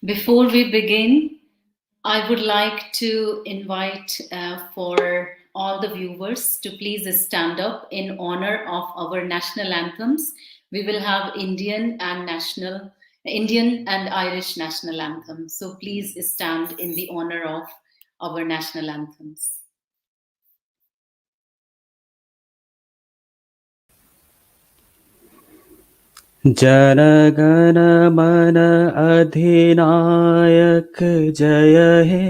Before we begin, I would like to invite for all the viewers to please stand up in honor of our national anthems. We will have Indian and Irish national anthems. So please stand in the honor of our national anthems. Jana Gana मन अधिनायक जय हे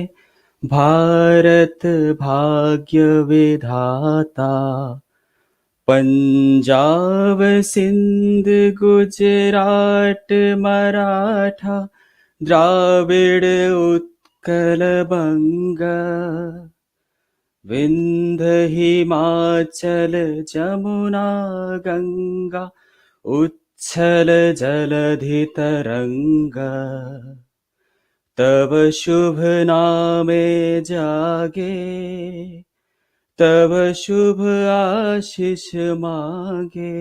भारत भाग्य विधाता। पंजाब सिंध गुजरात मराठा द्राविड़ उत्कल बंगा। विंध्य हिमाचल जमुना गंगा उच्छल जलधि तरंगा। तब शुभ नामे जागे तब शुभ आशीष मांगे।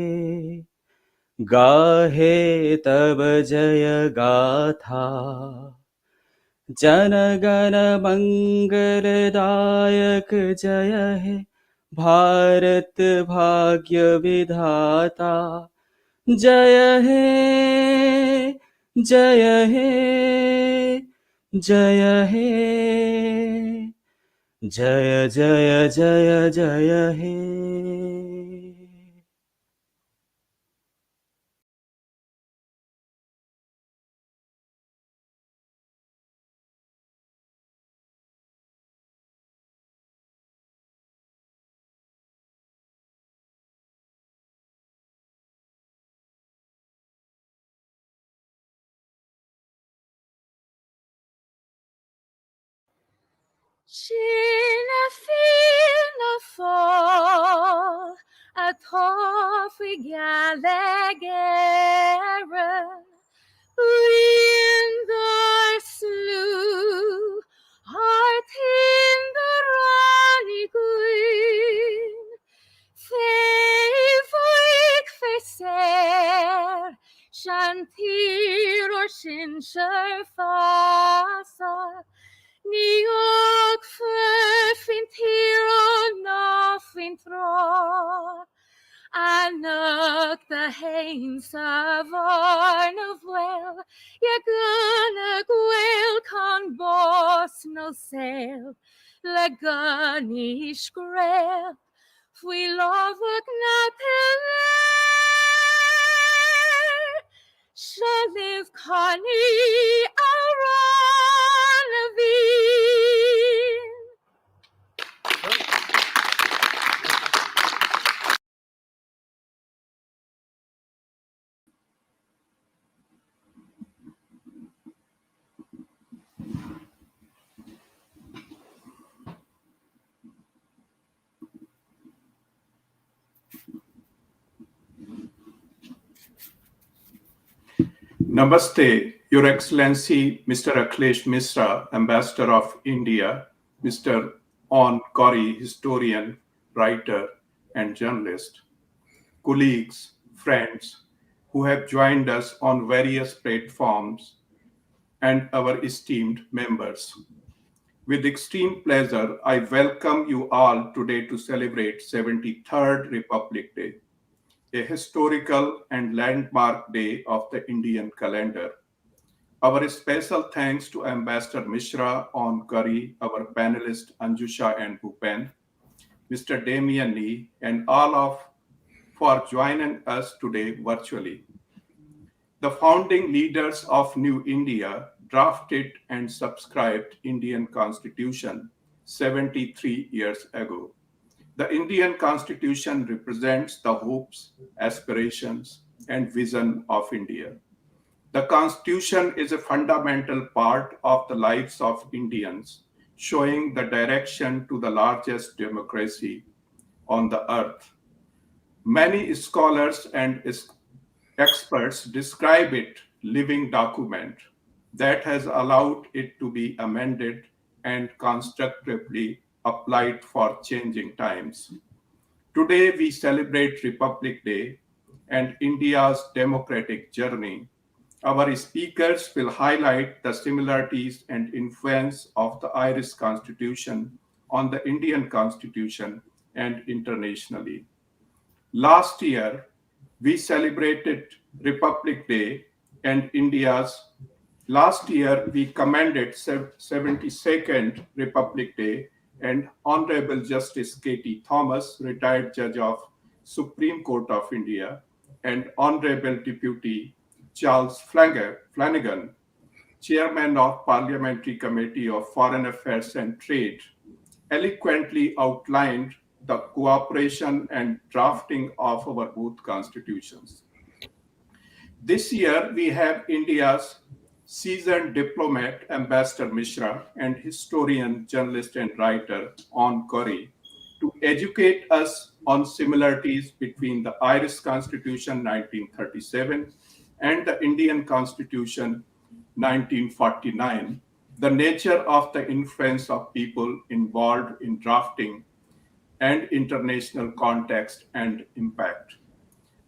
गाहे तब जय गाथा जन गण मंगलदायक जय हे भारत भाग्य विधाता। जय हे जय हे जय हे जय जय जय जय हे। Shinafina fall atop Galegaren. Windar slew heart in the Rani Queen. Favoik feser Shantir or Shinsher Fasa. Ni ook fin hero nothing throw. And ook the hains of Arnavwell, ye gonna gwell con boss no sail, le gunny scrap, we love not shall live Connie Aranavine. Namaste, Your Excellency Mr. Akhilesh Misra, Ambassador of India, Mr. On Gauri, historian, writer, and journalist, colleagues, friends who have joined us on various platforms, and our esteemed members. With extreme pleasure, I welcome you all today to celebrate 73rd Republic Day, a historical and landmark day of the Indian calendar. Our special thanks to Ambassador Mishra on Curry, our panelists Anjusha and Bhupen, Mr. Damian Lee, and all of for joining us today virtually. The founding leaders of New India drafted and subscribed Indian Constitution 73 years ago. The Indian Constitution represents the hopes, aspirations, and vision of India. The Constitution is a fundamental part of the lives of Indians, showing the direction to the largest democracy on the earth. Many scholars and experts describe it living document that has allowed it to be amended and constructively applied for changing times. Today we celebrate Republic Day and India's democratic journey. Our speakers will highlight the similarities and influence of the Irish Constitution on the Indian Constitution and internationally. Last year, we celebrated Republic Day and India's. Last year, we commended 72nd Republic Day and Honorable Justice K.T. Thomas, retired judge of Supreme Court of India, and Honorable Deputy Charles Flanagan, Chairman of Parliamentary Committee of Foreign Affairs and Trade, eloquently outlined the cooperation and drafting of our both constitutions. This year, we have India's seasoned diplomat, Ambassador Mishra, and historian, journalist, and writer, On Corey, to educate us on similarities between the Irish Constitution 1937 and the Indian Constitution 1949, the nature of the influence of people involved in drafting, and international context and impact.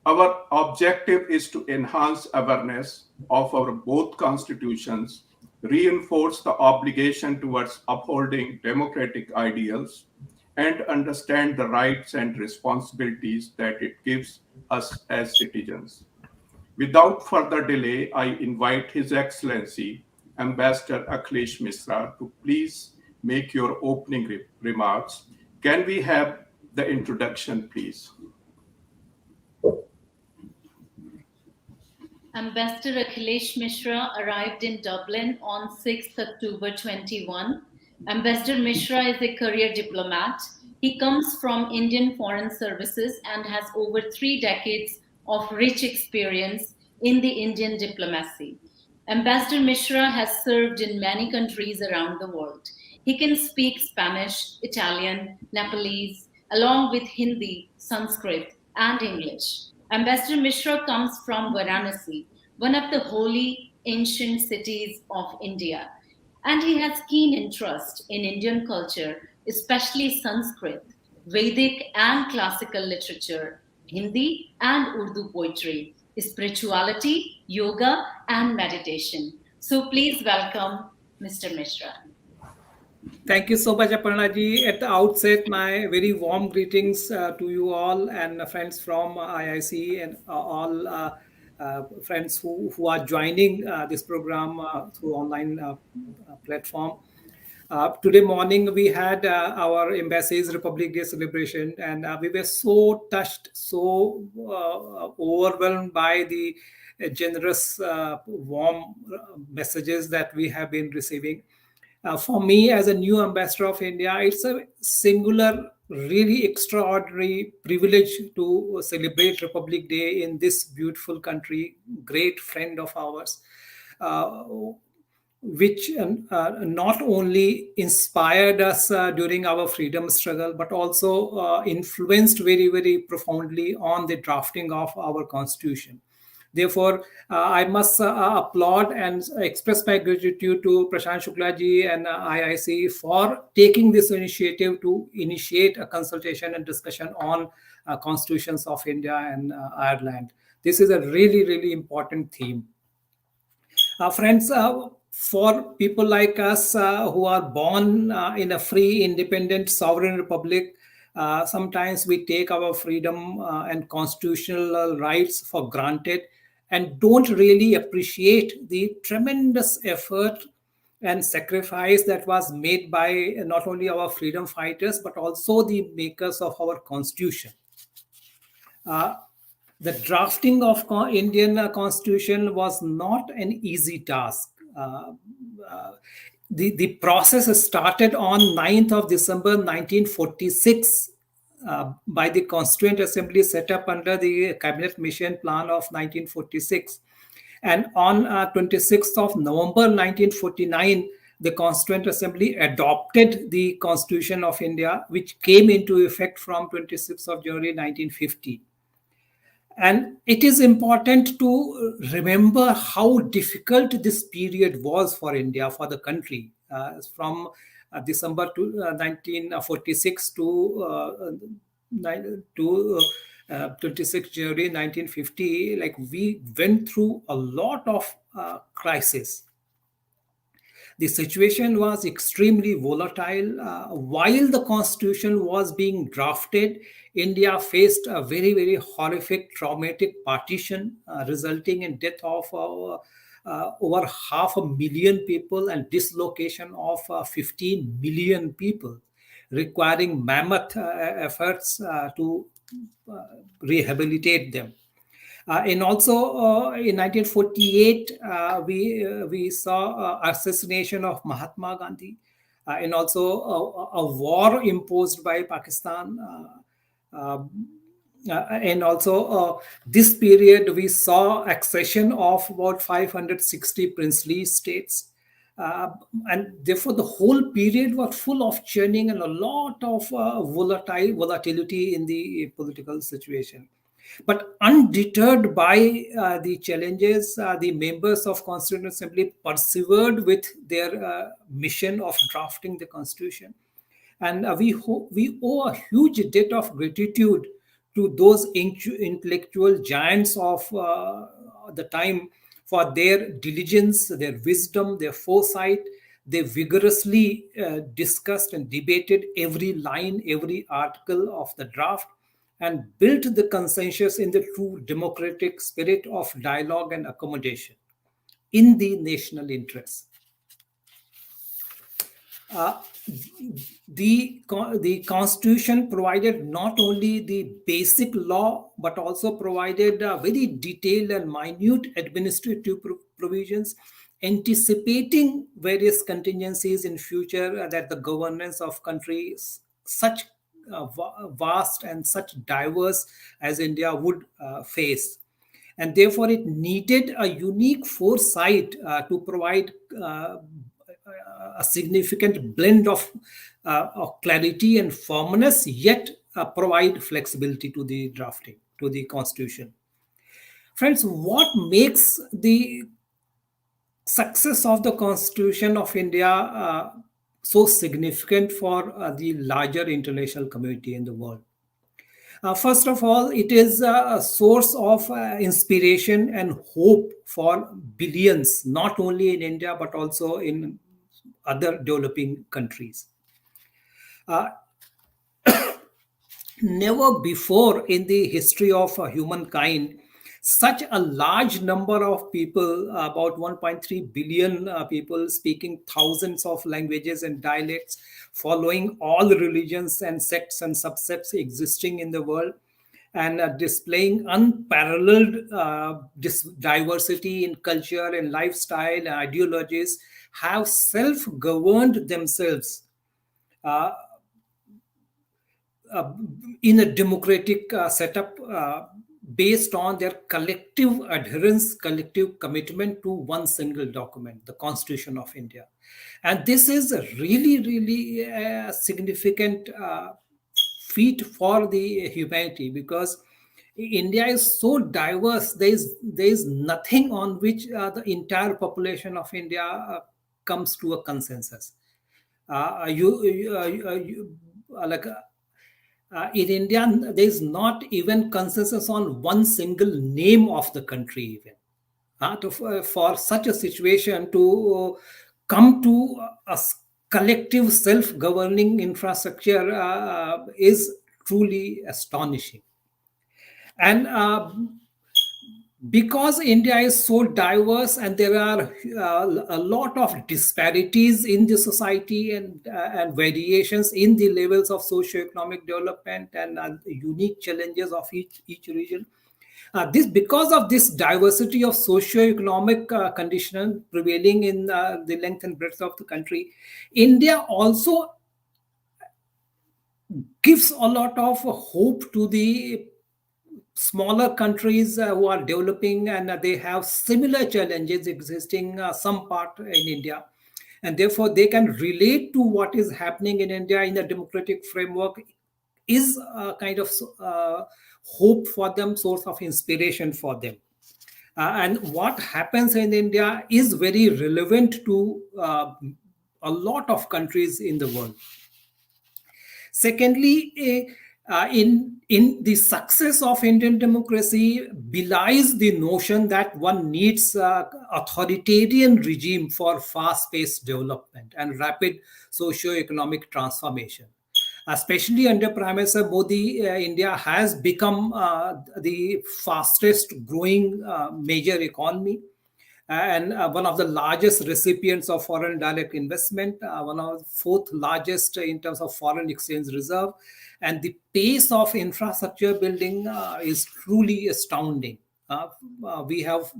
Our objective is to enhance awareness of our both constitutions, reinforce the obligation towards upholding democratic ideals, and understand the rights and responsibilities that it gives us as citizens. Without further delay, I invite His Excellency Ambassador Akhilesh Misra to please make your opening remarks. Can we have the introduction, please? Ambassador Akhilesh Mishra arrived in Dublin on 6th October 21. Ambassador Mishra is a career diplomat. He comes from Indian Foreign Services and has over 3 decades of rich experience in the Indian diplomacy. Ambassador Mishra has served in many countries around the world. He can speak Spanish, Italian, Nepalese, along with Hindi, Sanskrit, and English. Ambassador Mishra comes from Varanasi, one of the holy ancient cities of India, and he has keen interest in Indian culture, especially Sanskrit, Vedic and classical literature, Hindi and Urdu poetry, spirituality, yoga, and meditation. So please welcome Mr. Mishra. Thank you so much, Aparna ji. At the outset, my very warm greetings to you all and friends from IIC and all friends who are joining this program through online platform. Today morning, we had our embassy's Republic Day celebration, and we were so touched, so overwhelmed by the generous, warm messages that we have been receiving. For me, as a new ambassador of India, it's a singular, really extraordinary privilege to celebrate Republic Day in this beautiful country, great friend of ours, which not only inspired us during our freedom struggle, but also influenced very, very profoundly on the drafting of our constitution. Therefore, I must applaud and express my gratitude to Prashant Shukla ji and IIC for taking this initiative to initiate a consultation and discussion on constitutions of India and Ireland. This is a really, really important theme. Friends, for people like us who are born in a free, independent, sovereign republic, sometimes we take our freedom and constitutional rights for granted and don't really appreciate the tremendous effort and sacrifice that was made by not only our freedom fighters, but also the makers of our constitution. The drafting of Indian constitution was not an easy task. The process started on 9th of December 1946 by the Constituent Assembly set up under the Cabinet Mission Plan of 1946. And on 26th of November 1949, the Constituent Assembly adopted the Constitution of India, which came into effect from 26th of January 1950. And it is important to remember how difficult this period was for India, for the country, from December 1946 to 26 January 1950. Like, we went through a lot of crisis. The situation was extremely volatile. While the constitution was being drafted, India faced a very, very horrific, traumatic partition, resulting in death of over 500,000 people and dislocation of 15 million people, requiring mammoth efforts to rehabilitate them. And also in 1948, we saw assassination of Mahatma Gandhi, and also a war imposed by Pakistan. And also this period we saw accession of about 560 princely states, and therefore the whole period was full of churning and a lot of volatility in the political situation. But undeterred by the challenges, the members of Constituent Assembly persevered with their mission of drafting the Constitution. And we owe a huge debt of gratitude to those intellectual giants of the time for their diligence, their wisdom, their foresight. They vigorously discussed and debated every line, every article of the draft, and built the consensus in the true democratic spirit of dialogue and accommodation in the national interest. The Constitution provided not only the basic law but also provided very detailed and minute administrative provisions, anticipating various contingencies in future that the governance of countries such vast and such diverse as India would face. And therefore, it needed a unique foresight to provide a significant blend of clarity and firmness, yet provide flexibility to the drafting, to the constitution. Friends, what makes the success of the Constitution of India so significant for the larger international community in the world? First of all, it is a source of inspiration and hope for billions, not only in India but also in other developing countries. Never before in the history of humankind, such a large number of people, about 1.3 billion people speaking thousands of languages and dialects, following all religions and sects and subsects existing in the world, and displaying unparalleled diversity in culture and lifestyle and ideologies, have self-governed themselves in a democratic setup based on their collective adherence, collective commitment to one single document, the Constitution of India. And this is a really, really significant feat for the humanity, because India is so diverse. There is nothing on which the entire population of India comes to a consensus. In India, there is not even consensus on one single name of the country, even. For such a situation to come to a collective self-governing infrastructure is truly astonishing. And because India is so diverse and there are a lot of disparities in the society and variations in the levels of socio-economic development and unique challenges of each region. Because of this diversity of socio-economic condition prevailing in the length and breadth of the country, India also gives a lot of hope to the smaller countries who are developing, and they have similar challenges existing some part in India, and therefore they can relate to what is happening in India in a democratic framework, is a kind of hope for them, source of inspiration for them. And what happens in India is very relevant to a lot of countries in the world. Secondly, In the success of Indian democracy belies the notion that one needs authoritarian regime for fast-paced development and rapid socio-economic transformation. Especially under Prime Minister Modi, India has become the fastest growing major economy and one of the largest recipients of foreign direct investment, one of the fourth largest in terms of foreign exchange reserve, and the pace of infrastructure building is truly astounding. Uh, we have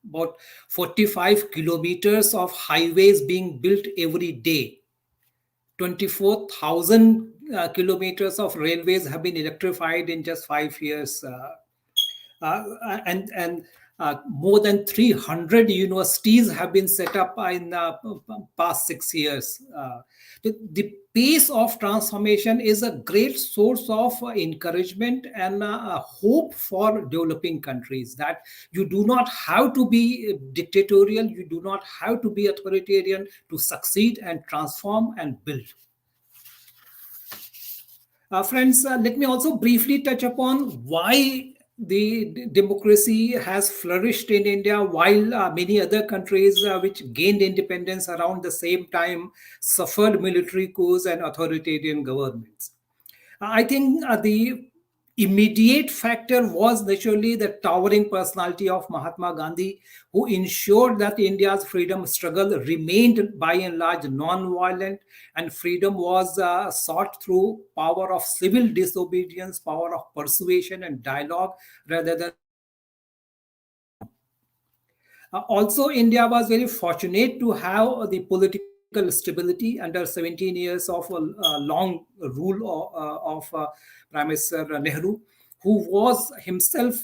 about 45 kilometers of highways being built every day. 24,000 kilometers of railways have been electrified in just 5 years. And more than 300 universities have been set up in the past 6 years. The pace of transformation is a great source of encouragement and hope for developing countries, that you do not have to be dictatorial, you do not have to be authoritarian to succeed and transform and build. Friends, let me also briefly touch upon why the democracy has flourished in India while many other countries which gained independence around the same time suffered military coups and authoritarian governments. I think the immediate factor was naturally the towering personality of Mahatma Gandhi, who ensured that India's freedom struggle remained by and large non-violent, and freedom was sought through power of civil disobedience, power of persuasion and dialogue, rather than also, India was very fortunate to have the political stability under 17 years of a long rule of Prime Minister Nehru, who was himself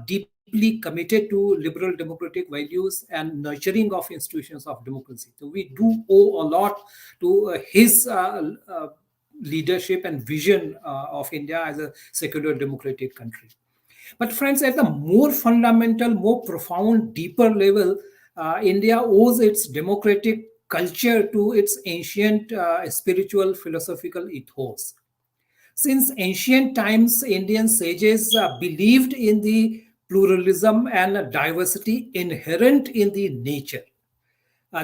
deeply committed to liberal democratic values and nurturing of institutions of democracy. So we do owe a lot to his leadership and vision of India as a secular democratic country. But friends, at the more fundamental, more profound, deeper level, India owes its democratic culture to its ancient spiritual philosophical ethos. Since ancient times, Indian sages believed in the pluralism and diversity inherent in the nature.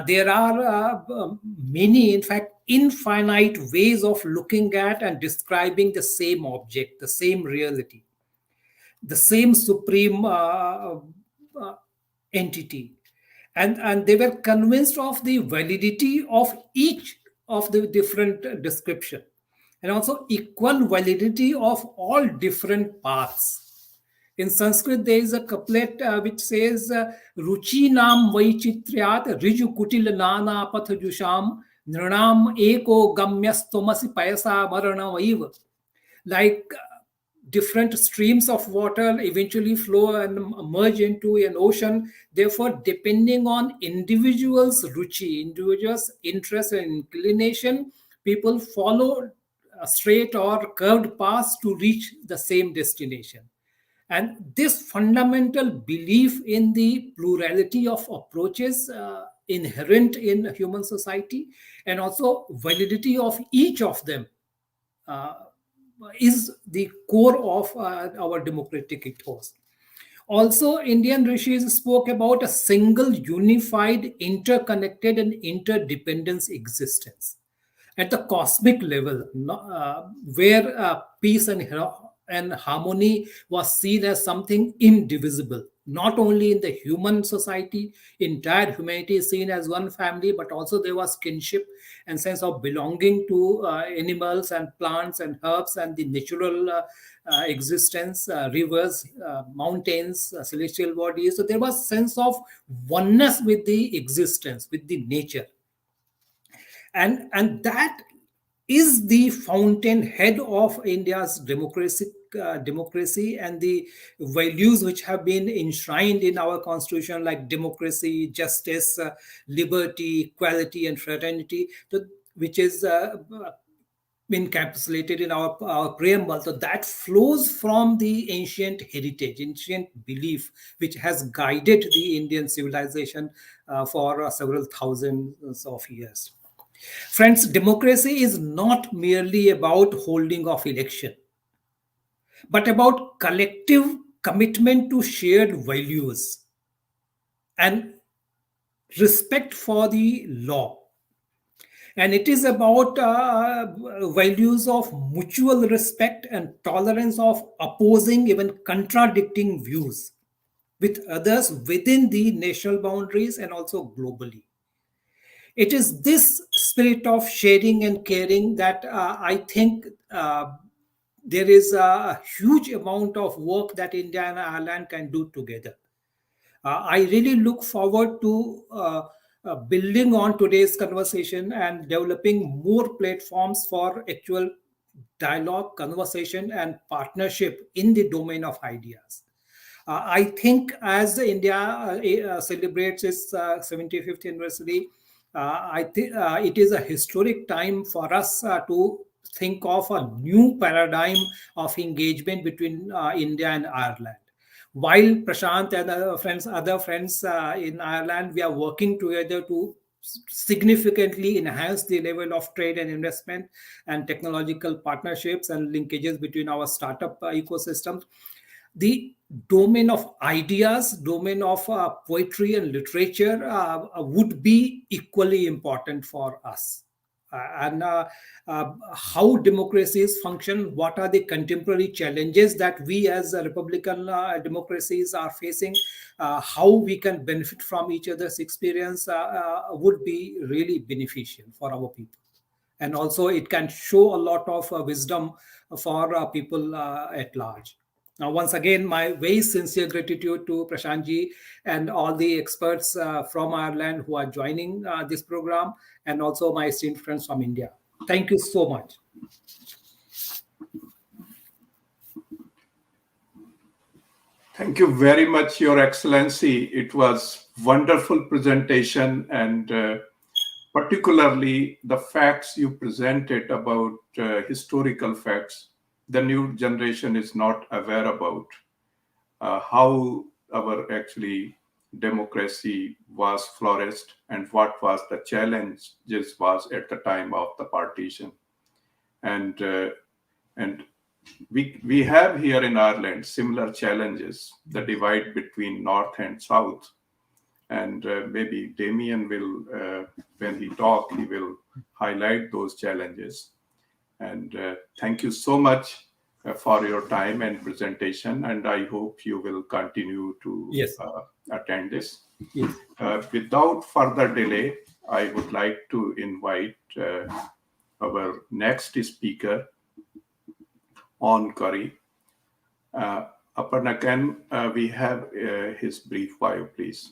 There are many, in fact, infinite ways of looking at and describing the same object, the same reality, the same supreme entity, and they were convinced of the validity of each of the different description, and also equal validity of all different paths. In Sanskrit, there is a couplet which says, Ruchi nam vaichitryat riju kutil nana pathajusham nranam eko gamyastomasi payasa marana vaiva. Like different streams of water eventually flow and merge into an ocean. Therefore, depending on individuals' ruchi, individuals' interest and inclination, people follow straight or curved paths to reach the same destination. And this fundamental belief in the plurality of approaches inherent in human society, and also validity of each of them, uh, is the core of our democratic ethos. Also, Indian rishis spoke about a single, unified, interconnected, and interdependence existence at the cosmic level, where peace and harmony was seen as something indivisible. Not only in the human society, entire humanity is seen as one family, but also there was kinship and sense of belonging to animals and plants and herbs and the natural existence, rivers, mountains, celestial bodies. So there was sense of oneness with the existence, with the nature, and that is the fountainhead of India's democracy and the values which have been enshrined in our constitution, like democracy, justice, liberty, equality, and fraternity, which is encapsulated in our preamble. So that flows from the ancient heritage, ancient belief, which has guided the Indian civilization for several thousands of years. Friends, democracy is not merely about holding of election. but about collective commitment to shared values and respect for the law. And it is about values of mutual respect and tolerance of opposing, even contradicting views with others within the national boundaries and also globally. It is this spirit of sharing and caring that I think there is a huge amount of work that India and Ireland can do together. I really look forward to building on today's conversation and developing more platforms for actual dialogue, conversation, and partnership in the domain of ideas. I think as India celebrates its 75th anniversary, I think it is a historic time for us to think of a new paradigm of engagement between India and Ireland. While Prashant and other friends in Ireland, we are working together to significantly enhance the level of trade and investment and technological partnerships and linkages between our startup ecosystems. The domain of ideas, domain of poetry and literature would be equally important for us. And how democracies function, what are the contemporary challenges that we as Republican democracies are facing, how we can benefit from each other's experience would be really beneficial for our people. And also, it can show a lot of wisdom for people at large. Now, once again, my very sincere gratitude to Prashantji and all the experts from Ireland who are joining this program, and also my esteemed friends from India. Thank you so much. Thank you very much, Your Excellency. It was wonderful presentation, and particularly the facts you presented about historical facts. The new generation is not aware about how our actually democracy was flourished and what was the challenges was at the time of the partition. And we have here in Ireland similar challenges, the divide between North and South. And maybe Damien will, when he talk, he will highlight those challenges. And thank you so much for your time and presentation. And I hope you will continue to attend this. Yes. Without further delay, I would like to invite our next speaker, On Curry. Aparna, can we have his brief bio, please?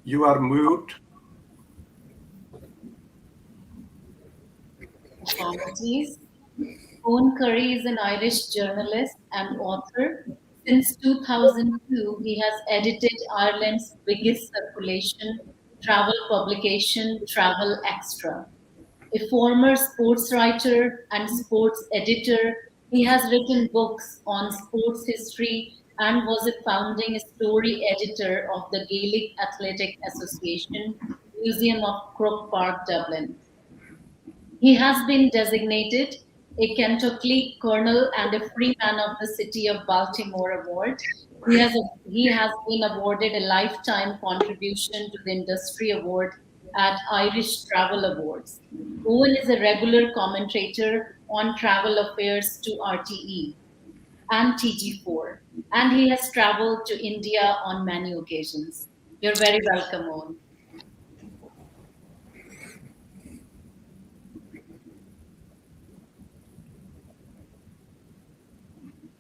You are mute. Apologies. Owen Curry is an Irish journalist and author. Since 2002, he has edited Ireland's biggest circulation travel publication, Travel Extra. A former sports writer and sports editor, he has written books on sports history and was a founding story editor of the Gaelic Athletic Association, Museum of Croke Park, Dublin. He has been designated a Kentucky Colonel and a Freeman of the City of Baltimore Award. He has been awarded a lifetime contribution to the industry award at Irish Travel Awards. Owen is a regular commentator on travel affairs to RTE and TG4, and he has traveled to India on many occasions. You're very welcome, Owen.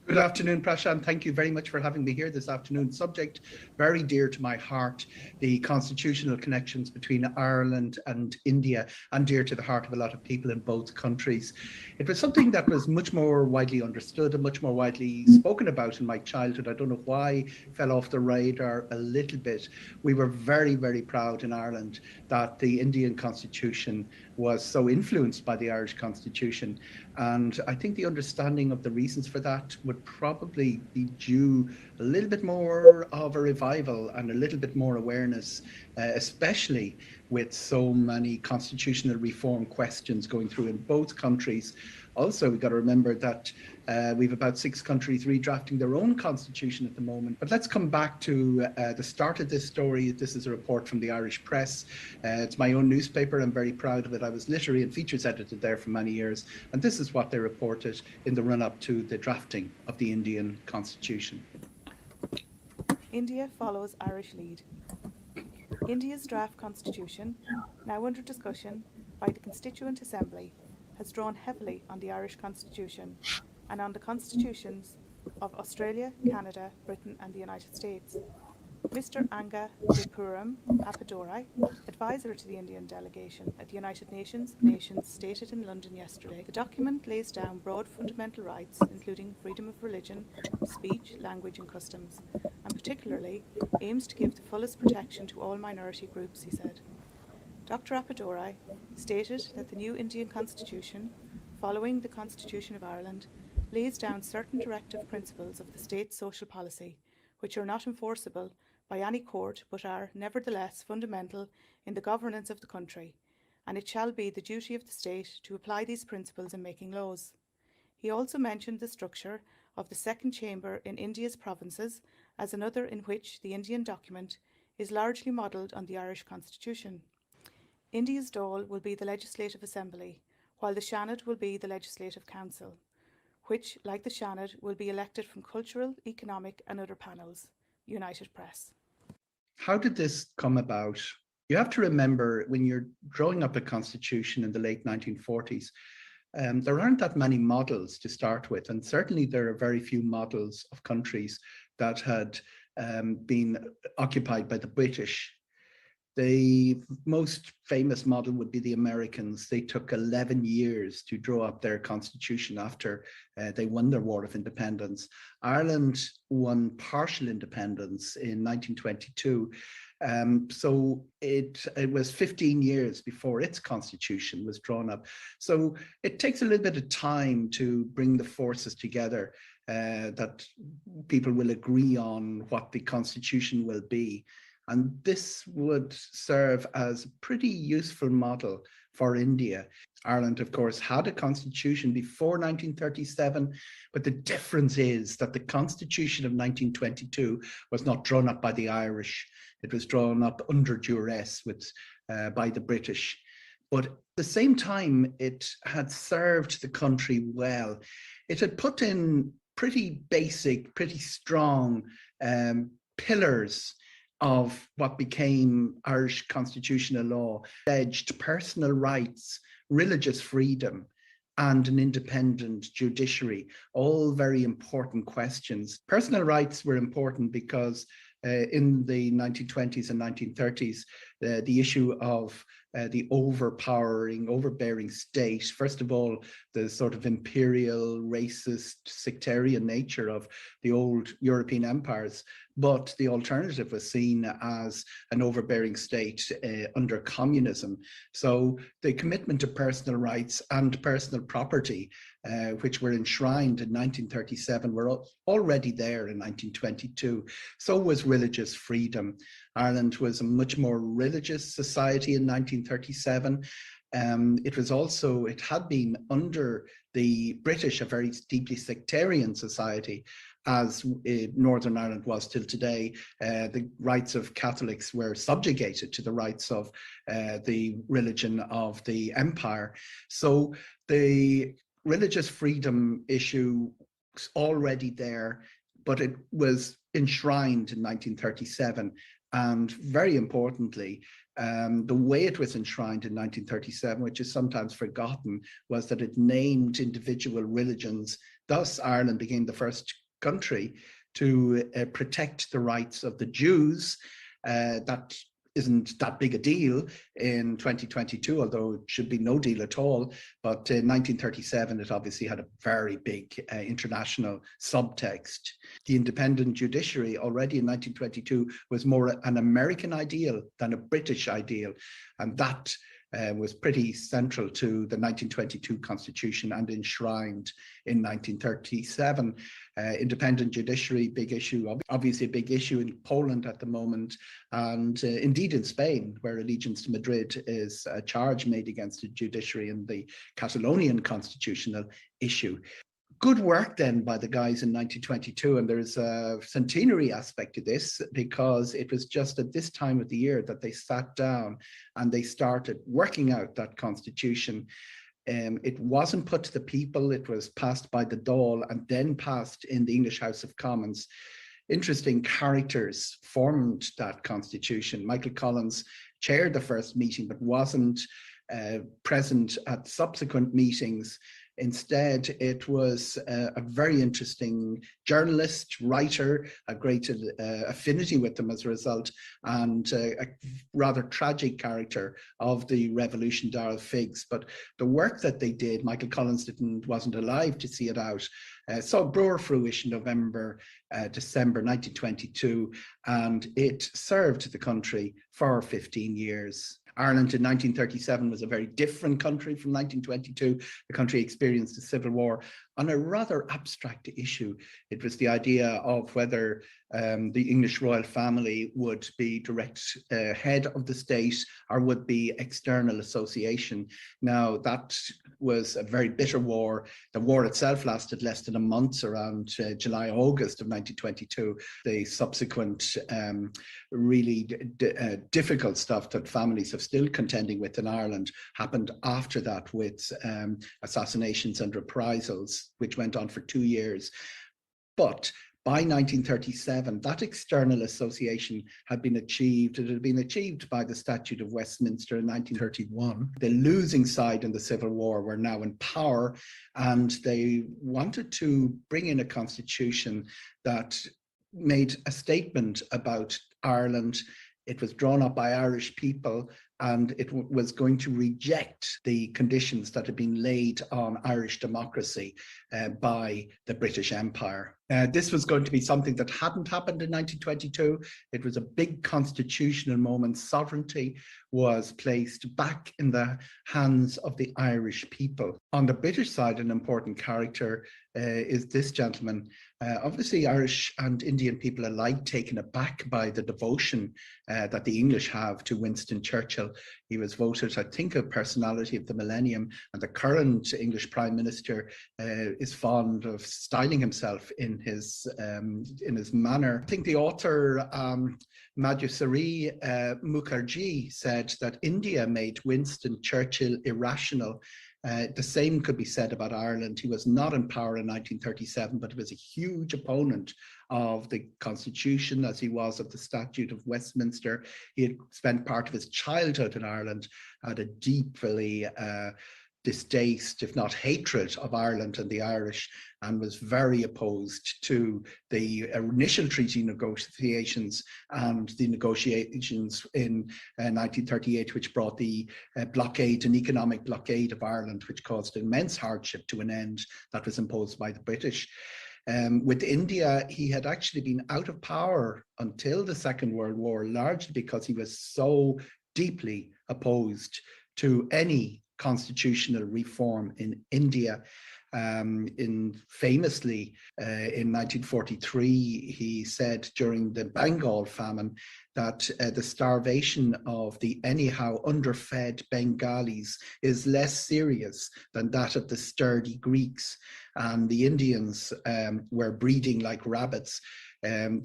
Good afternoon, Prashant. Thank you very much for having me here this afternoon. Subject very dear to my heart, the constitutional connections between Ireland and India, and dear to the heart of a lot of people in both countries. It was something that was much more widely understood and much more widely spoken about in my childhood. I don't know why it fell off the radar a little bit. We were very, very proud in Ireland that the Indian constitution was so influenced by the Irish Constitution. And I think the understanding of the reasons for that would probably be due a little bit more of a revival and a little bit more awareness, especially with so many constitutional reform questions going through in both countries. Also, we've got to remember that we've about 6 countries redrafting their own constitution at the moment. But let's come back to the start of this story. This is a report from the Irish Press. It's my own newspaper. I'm very proud of it. I was literary and features editor there for many years. And this is what they reported in the run-up to the drafting of the Indian constitution. India follows Irish lead. India's draft constitution, now under discussion by the Constituent Assembly, has drawn heavily on the Irish Constitution and on the constitutions of Australia, Canada, Britain and the United States. Mr. Anga Tripuram Appadurai, advisor to the Indian delegation at the United Nations, stated in London yesterday, the document lays down broad fundamental rights, including freedom of religion, speech, language and customs, and particularly aims to give the fullest protection to all minority groups, he said. Dr. Appadurai stated that the new Indian constitution, following the Constitution of Ireland, lays down certain directive principles of the state's social policy, which are not enforceable by any court but are nevertheless fundamental in the governance of the country, and it shall be the duty of the state to apply these principles in making laws. He also mentioned the structure of the second chamber in India's provinces as another in which the Indian document is largely modelled on the Irish constitution. India's Dáil will be the Legislative Assembly, while the Seanad will be the Legislative Council, which, like the Seanad, will be elected from cultural, economic and other panels. United Press. How did this come about? You have to remember, when you're drawing up a constitution in the late 1940s, there aren't that many models to start with, and certainly there are very few models of countries that had been occupied by the British. The most famous model would be the Americans. They took 11 years to draw up their constitution after they won their War of Independence. Ireland won partial independence in 1922. So it was 15 years before its constitution was drawn up. So it takes a little bit of time to bring the forces together, that people will agree on what the constitution will be. And this would serve as a pretty useful model for India. Ireland, of course, had a constitution before 1937, but the difference is that the constitution of 1922 was not drawn up by the Irish. It was drawn up under duress by the British. But at the same time, it had served the country well. It had put in pretty basic, pretty strong pillars of what became Irish constitutional law, pledged personal rights, religious freedom, and an independent judiciary, all very important questions. Personal rights were important because in the 1920s and 1930s, the issue of the overbearing state, first of all, the sort of imperial, racist, sectarian nature of the old European empires, but the alternative was seen as an overbearing state under communism. So the commitment to personal rights and personal property, which were enshrined in 1937, were already there in 1922. So was religious freedom. Ireland was a much more religious society in 1937. It had been under the British a very deeply sectarian society, as Northern Ireland was till today. The rights of Catholics were subjugated to the rights of the religion of the empire. So the religious freedom issue was already there, but it was enshrined in 1937. And very importantly, the way it was enshrined in 1937, which is sometimes forgotten, was that it named individual religions. Thus, Ireland became the first country to protect the rights of the Jews. That isn't that big a deal in 2022, although it should be no deal at all. But in 1937, it obviously had a very big international subtext. The independent judiciary already in 1922 was more an American ideal than a British ideal. And that was pretty central to the 1922 Constitution and enshrined in 1937. Independent judiciary, big issue, obviously a big issue in Poland at the moment, and indeed in Spain, where allegiance to Madrid is a charge made against the judiciary in the Catalonian constitutional issue. Good work then by the guys in 1922, and there's a centenary aspect to this, because it was just at this time of the year that they sat down and they started working out that constitution. It wasn't put to the people, it was passed by the Dáil and then passed in the English House of Commons. Interesting characters formed that constitution. Michael Collins chaired the first meeting but wasn't present at subsequent meetings. Instead, it was a very interesting journalist, writer, a great affinity with them as a result, and a rather tragic character of the revolution, Darrell Figgs. But the work that they did, Michael Collins wasn't alive to see it out, saw broad fruition December 1922, and it served the country for 15 years. Ireland in 1937 was a very different country from 1922. The country experienced a civil war on a rather abstract issue. It was the idea of whether the English royal family would be direct head of the state or would be external association. Now, that was a very bitter war. The war itself lasted less than a month, around July, August of 1922. The subsequent really difficult stuff that families are still contending with in Ireland happened after that, with assassinations and reprisals, which went on for 2 years. But by 1937, that external association had been achieved. It had been achieved by the Statute of Westminster in 1931. The losing side in the Civil War were now in power, and they wanted to bring in a constitution that made a statement about Ireland. It was drawn up by Irish people, and it was going to reject the conditions that had been laid on Irish democracy by the British Empire. This was going to be something that hadn't happened in 1922. It was a big constitutional moment. Sovereignty was placed back in the hands of the Irish people. On the British side, an important character is this gentleman. Obviously, Irish and Indian people alike taken aback by the devotion that the English have to Winston Churchill. He was voted, I think, a personality of the millennium, and the current English Prime Minister is fond of styling himself in his manner. I think the author Madhusari Mukherjee said that India made Winston Churchill irrational. The same could be said about Ireland. He was not in power in 1937, but he was a huge opponent of the Constitution, as he was of the Statute of Westminster. He had spent part of his childhood in Ireland, had a deeply distaste, if not hatred, of Ireland and the Irish, and was very opposed to the initial treaty negotiations and the negotiations in 1938, which brought the blockade, an economic blockade of Ireland, which caused immense hardship to an end that was imposed by the British. With India, he had actually been out of power until the Second World War, largely because he was so deeply opposed to any constitutional reform in India. Famously, in 1943, he said during the Bengal famine that the starvation of the anyhow underfed Bengalis is less serious than that of the sturdy Greeks, and the Indians were breeding like rabbits. Between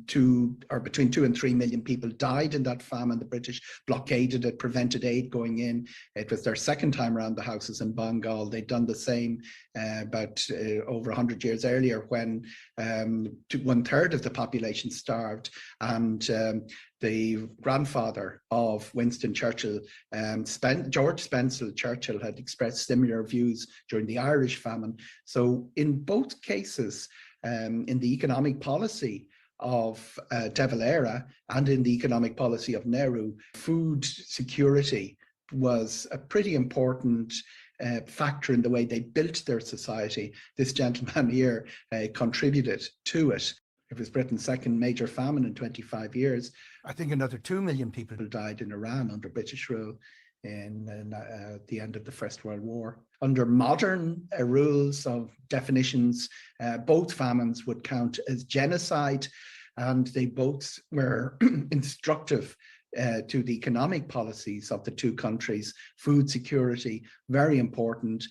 2 and 3 million people died in that famine. The British blockaded it, prevented aid going in. It was their second time around the houses in Bengal. They'd done the same about over 100 years earlier, when 1/3 of the population starved, and the grandfather of Winston Churchill, George Spencer Churchill, had expressed similar views during the Irish famine. So in both cases, in the economic policy of De Valera and in the economic policy of Nehru, food security was a pretty important factor in the way they built their society. This gentleman here contributed to it. It was Britain's second major famine in 25 years. I think another 2 million people Died in Iran under British rule in the end of the First World War. Under modern rules of definitions, both famines would count as genocide, and they both were instructive to the economic policies of the two countries. Food security, very important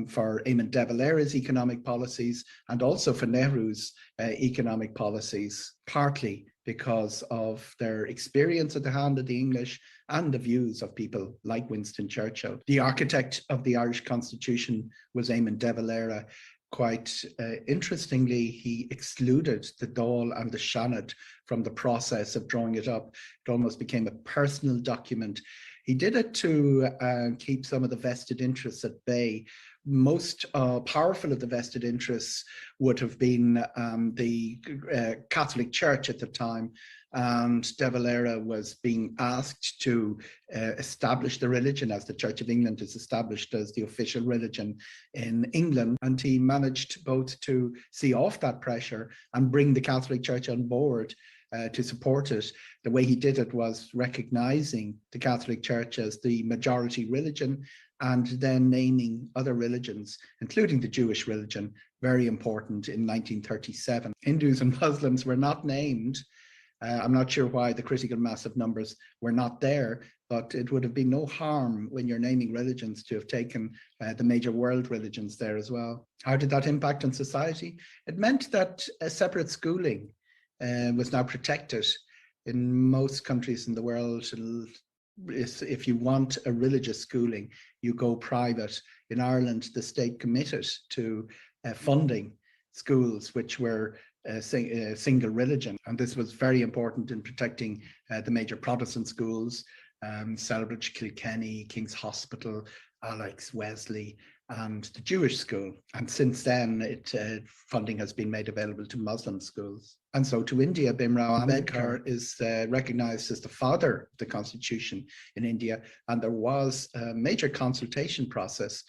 for Eamon de Valera's economic policies, and also for Nehru's economic policies, partly because of their experience at the hand of the English and the views of people like Winston Churchill. The architect of the Irish Constitution was Eamon de Valera. Quite interestingly, he excluded the Dáil and the Seanad from the process of drawing it up. It almost became a personal document. He did it to keep some of the vested interests at bay. Most powerful of the vested interests would have been the Catholic Church at the time, and De Valera was being asked to establish the religion as the Church of England is established as the official religion in England, and he managed both to see off that pressure and bring the Catholic Church on board to support it. The way he did it was recognizing the Catholic Church as the majority religion and then naming other religions, including the Jewish religion, very important in 1937. Hindus and Muslims were not named. I'm not sure why the critical mass of numbers were not there, but it would have been no harm when you're naming religions to have taken the major world religions there as well. How did that impact on society? It meant that separate schooling was now protected. In most countries in the world, if you want a religious schooling, you go private. In Ireland, the state committed to funding schools which were a single religion, and this was very important in protecting the major Protestant schools, Celbridge, Kilkenny, King's Hospital, Alex, Wesley, and the Jewish school. And since then, funding has been made available to Muslim schools. And so to India, Bhimrao Ambedkar is recognized as the father of the constitution in India. And there was a major consultation process.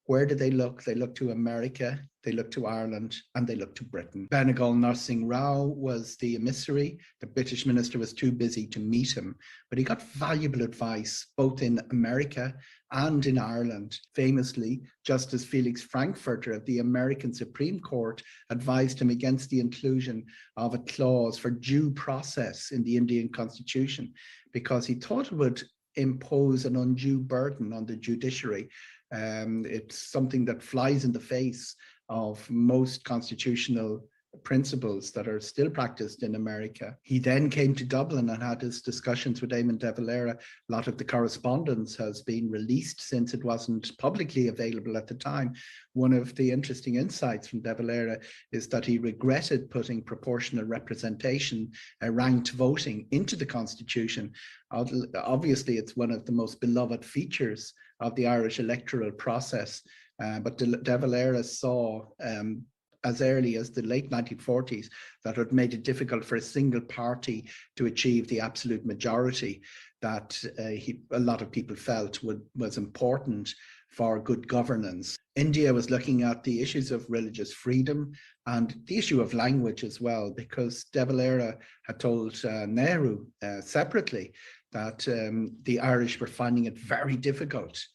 Where did they look? They looked to America, they looked to Ireland, and they looked to Britain. Benegal Narsingh Rao was the emissary. The British minister was too busy to meet him, but he got valuable advice both in America and in Ireland. Famously, Justice Felix Frankfurter of the American Supreme Court advised him against the inclusion of a clause for due process in the Indian Constitution because he thought it would impose an undue burden on the judiciary. It's something that flies in the face of most constitutional principles that are still practiced in America. He then came to Dublin and had his discussions with Eamon de Valera. A lot of the correspondence has been released since it wasn't publicly available at the time. One of the interesting insights from de Valera is that he regretted putting proportional representation, ranked voting into the Constitution. Obviously, it's one of the most beloved features of the Irish electoral process, but de Valera saw as early as the late 1940s that it made it difficult for a single party to achieve the absolute majority that a lot of people felt was important for good governance. India was looking at the issues of religious freedom and the issue of language as well, because de Valera had told Nehru separately that the Irish were finding it very difficult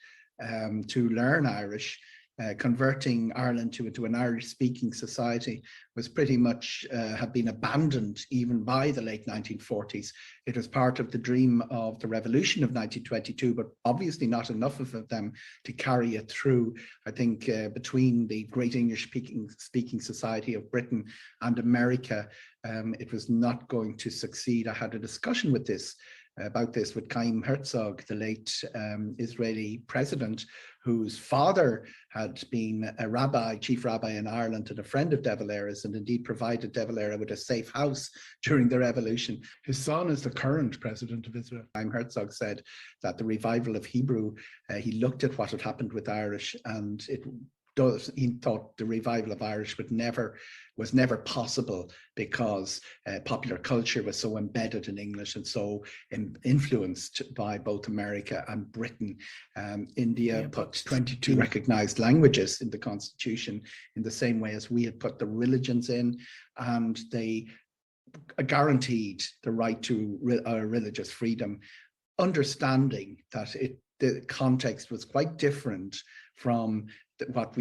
to learn Irish. Converting Ireland into an Irish-speaking society was pretty much had been abandoned even by the late 1940s. It was part of the dream of the revolution of 1922, but obviously not enough of them to carry it through. I think between the great English-speaking society of Britain and America, it was not going to succeed. I had a discussion about this with Chaim Herzog, the late Israeli president, whose father had been a rabbi, chief rabbi in Ireland, and a friend of de Valera's, and indeed provided de Valera with a safe house during the revolution. His son is the current president of Israel. Chaim Herzog said that the revival of Hebrew, he looked at what had happened with Irish, and he thought the revival of Irish was never possible because popular culture was so embedded in English and so influenced by both America and Britain. India put 22 recognized languages in the Constitution in the same way as we had put the religions in, and they guaranteed the right to religious freedom, understanding that the context was quite different from what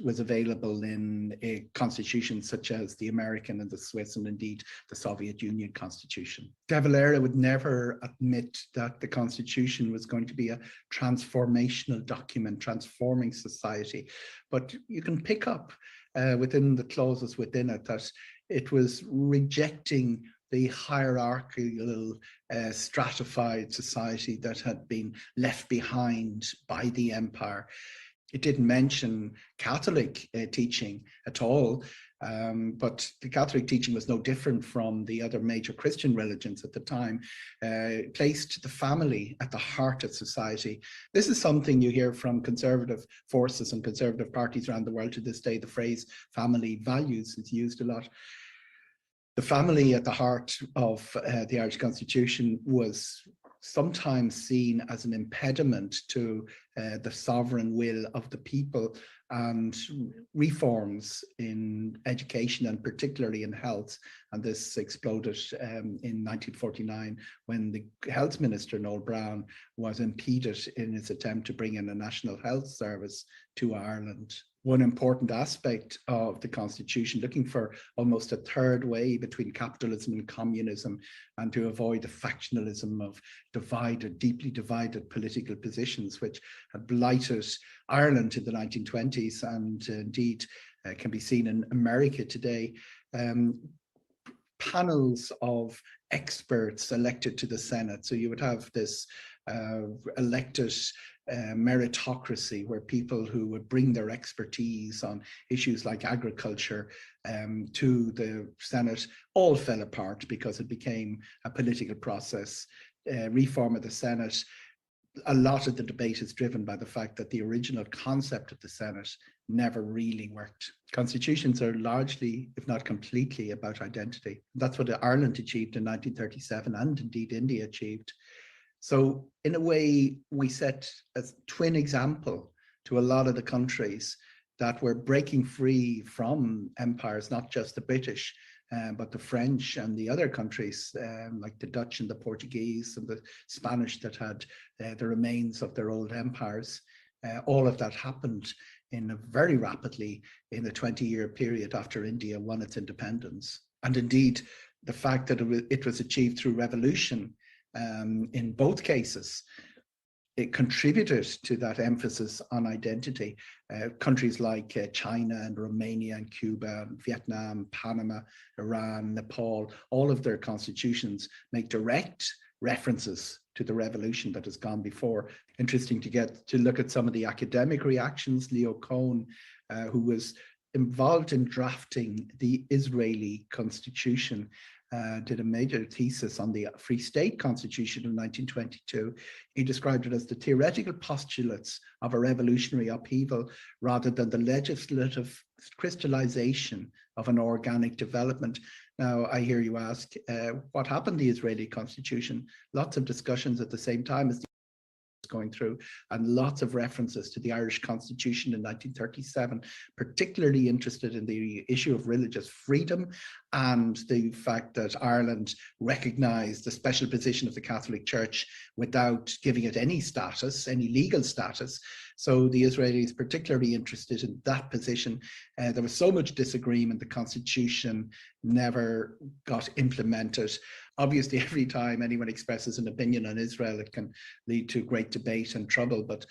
was available in a constitution such as the American and the Swiss and indeed the Soviet Union constitution. De Valera would never admit that the constitution was going to be a transformational document, transforming society, but you can pick up within the clauses within it that it was rejecting the hierarchical, stratified society that had been left behind by the empire. It didn't mention Catholic teaching at all, but the Catholic teaching was no different from the other major Christian religions at the time. It placed the family at the heart of society. This is something you hear from conservative forces and conservative parties around the world to this day. The phrase family values is used a lot. The family at the heart of the Irish Constitution was sometimes seen as an impediment to the sovereign will of the people, and reforms in education and particularly in health. And this exploded in 1949 when the health minister, Noel Browne, was impeded in his attempt to bring in a national health service to Ireland. One important aspect of the Constitution, looking for almost a third way between capitalism and communism, and to avoid the factionalism of deeply divided political positions, which had blighted Ireland in the 1920s and indeed can be seen in America today. Panels of experts elected to the Senate. So you would have this elected meritocracy, where people who would bring their expertise on issues like agriculture to the Senate all fell apart because it became a political process. Reform of the Senate, a lot of the debate is driven by the fact that the original concept of the Senate never really worked. Constitutions are largely, if not completely, about identity. That's what Ireland achieved in 1937, and indeed India achieved. So in a way, we set a twin example to a lot of the countries that were breaking free from empires, not just the British, but the French and the other countries like the Dutch and the Portuguese and the Spanish that had the remains of their old empires. All of that happened very rapidly in the 20-year period after India won its independence. And indeed, the fact that it was achieved through revolution in both cases, it contributed to that emphasis on identity. Countries like China and Romania and Cuba, and Vietnam, Panama, Iran, Nepal, all of their constitutions make direct references to the revolution that has gone before. Interesting to look at some of the academic reactions. Leo Cohn, who was involved in drafting the Israeli constitution, did a major thesis on the Free State Constitution of 1922. He described it as the theoretical postulates of a revolutionary upheaval rather than the legislative crystallization of an organic development. Now, I hear you ask, what happened to the Israeli Constitution? Lots of discussions at the same time as going through, and lots of references to the Irish Constitution in 1937, particularly interested in the issue of religious freedom and the fact that Ireland recognized the special position of the Catholic Church without giving it any status, any legal status. So the Israelis particularly interested in that position. There was so much disagreement, the Constitution never got implemented. Obviously, every time anyone expresses an opinion on Israel, it can lead to great debate and trouble. But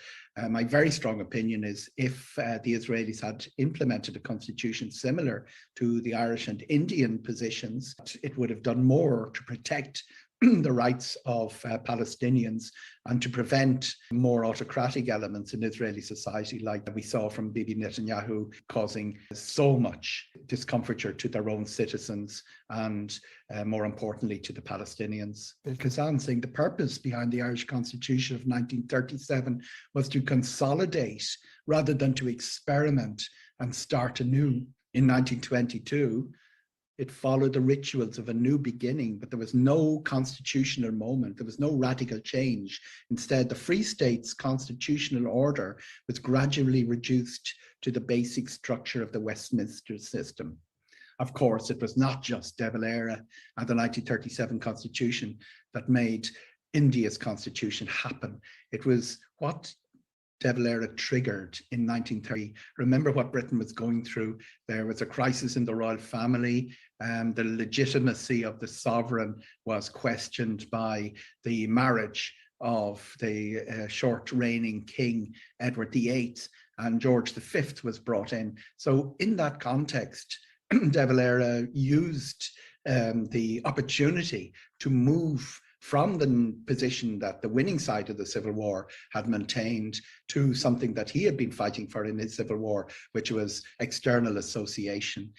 my very strong opinion is if the Israelis had implemented a constitution similar to the Irish and Indian positions, it would have done more to protect the rights of Palestinians and to prevent more autocratic elements in Israeli society, like we saw from Bibi Netanyahu, causing so much discomfiture to their own citizens and more importantly to the Palestinians. Bill Kazan saying the purpose behind the Irish Constitution of 1937 was to consolidate rather than to experiment and start anew. In 1922, it followed the rituals of a new beginning, but there was no constitutional moment. There was no radical change. Instead, the Free State's constitutional order was gradually reduced to the basic structure of the Westminster system. Of course, it was not just De Valera and the 1937 Constitution that made India's constitution happen. It was what De Valera triggered in 1930. Remember what Britain was going through. There was a crisis in the royal family. The legitimacy of the sovereign was questioned by the marriage of the short reigning king, Edward VIII, and George V was brought in. So in that context, De Valera used the opportunity to move from the position that the winning side of the Civil War had maintained to something that he had been fighting for in his Civil War, which was external association.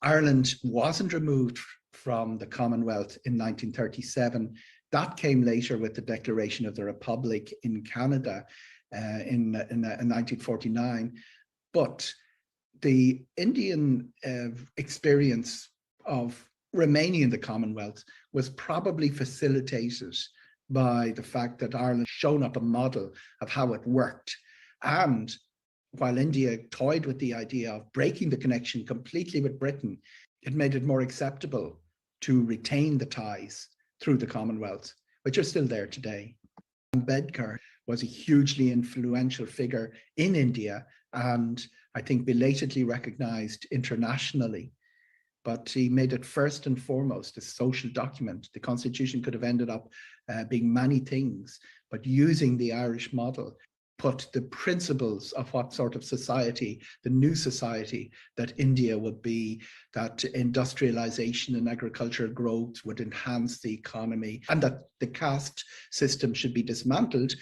Ireland wasn't removed from the Commonwealth in 1937. That came later with the Declaration of the Republic in Canada in 1949. But the Indian experience of remaining in the Commonwealth was probably facilitated by the fact that Ireland shown up a model of how it worked. And while India toyed with the idea of breaking the connection completely with Britain, it made it more acceptable to retain the ties through the Commonwealth, which are still there today. Ambedkar was a hugely influential figure in India and I think belatedly recognized internationally. But he made it first and foremost a social document. The Constitution could have ended up being many things, but using the Irish model, put the principles of what sort of society, the new society that India would be, that industrialization and agricultural growth would enhance the economy, and that the caste system should be dismantled,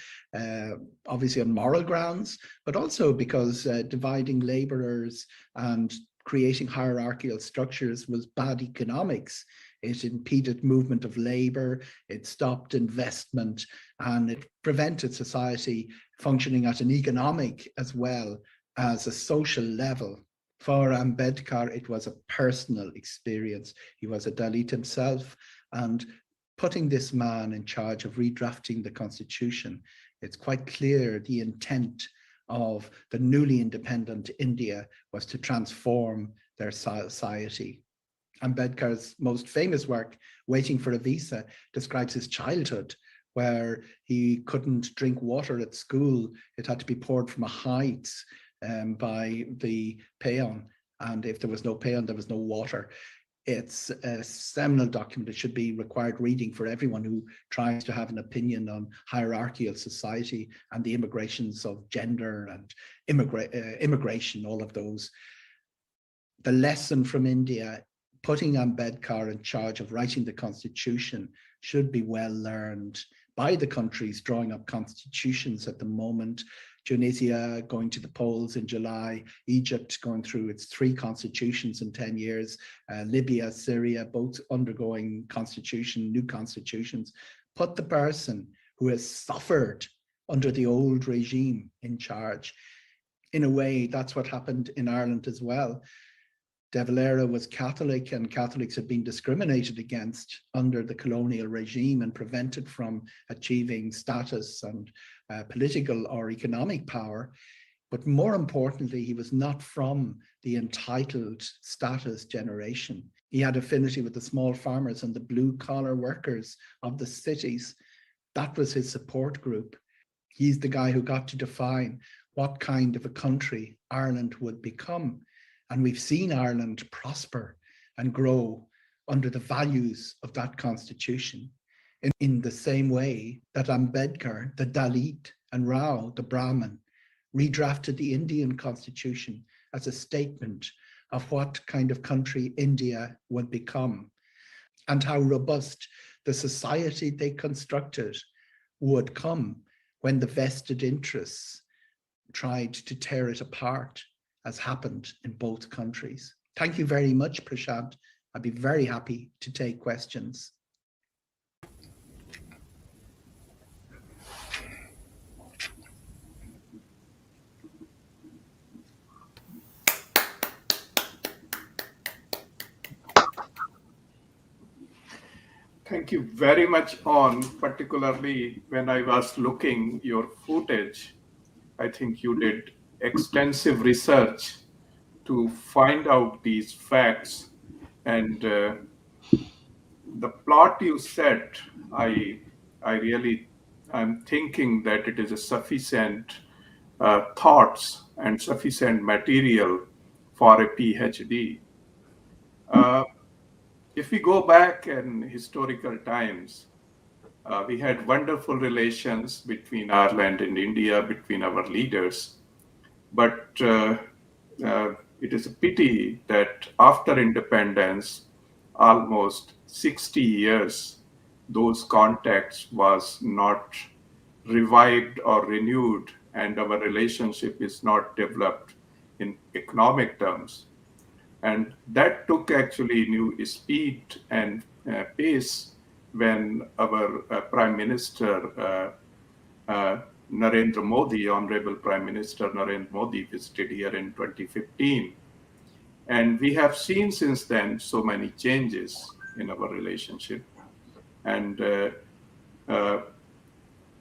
obviously on moral grounds, but also because dividing laborers and creating hierarchical structures was bad economics. It impeded movement of labor, it stopped investment, and it prevented society functioning at an economic as well as a social level. For Ambedkar, it was a personal experience. He was a Dalit himself, and putting this man in charge of redrafting the Constitution, it's quite clear the intent of the newly independent India was to transform their society. Ambedkar's most famous work, Waiting for a Visa, describes his childhood, where he couldn't drink water at school. It had to be poured from a height by the peon. And if there was no peon, there was no water. It's a seminal document. It should be required reading for everyone who tries to have an opinion on hierarchical society and the immigrations of gender and immigration, all of those. The lesson from India, putting Ambedkar in charge of writing the Constitution, should be well learned by the countries drawing up constitutions at the moment. Tunisia going to the polls in July, Egypt going through its 3 constitutions in 10 years, Libya, Syria, both undergoing new constitutions. Put the person who has suffered under the old regime in charge. In a way, that's what happened in Ireland as well. De Valera was Catholic, and Catholics had been discriminated against under the colonial regime and prevented from achieving status and political or economic power. But more importantly, he was not from the entitled status generation. He had affinity with the small farmers and the blue-collar workers of the cities. That was his support group. He's the guy who got to define what kind of a country Ireland would become. And we've seen Ireland prosper and grow under the values of that constitution in the same way that Ambedkar, the Dalit, and Rao, the Brahmin, redrafted the Indian constitution as a statement of what kind of country India would become and how robust the society they constructed would come when the vested interests tried to tear it apart, as happened in both countries. Thank you very much, Prashant. I'd be very happy to take questions. Thank you very much, On. Particularly when I was looking your footage, I think you did extensive research to find out these facts And the plot you set, I'm thinking that it is a sufficient thoughts and sufficient material for a PhD. If we go back in historical times, we had wonderful relations between Ireland and India, between our leaders. But it is a pity that after independence, almost 60 years, those contacts was not revived or renewed, and our relationship is not developed in economic terms. And that took actually new speed and pace when our Prime Minister Narendra Modi, Honorable Prime Minister Narendra Modi, visited here in 2015. And we have seen since then so many changes in our relationship. And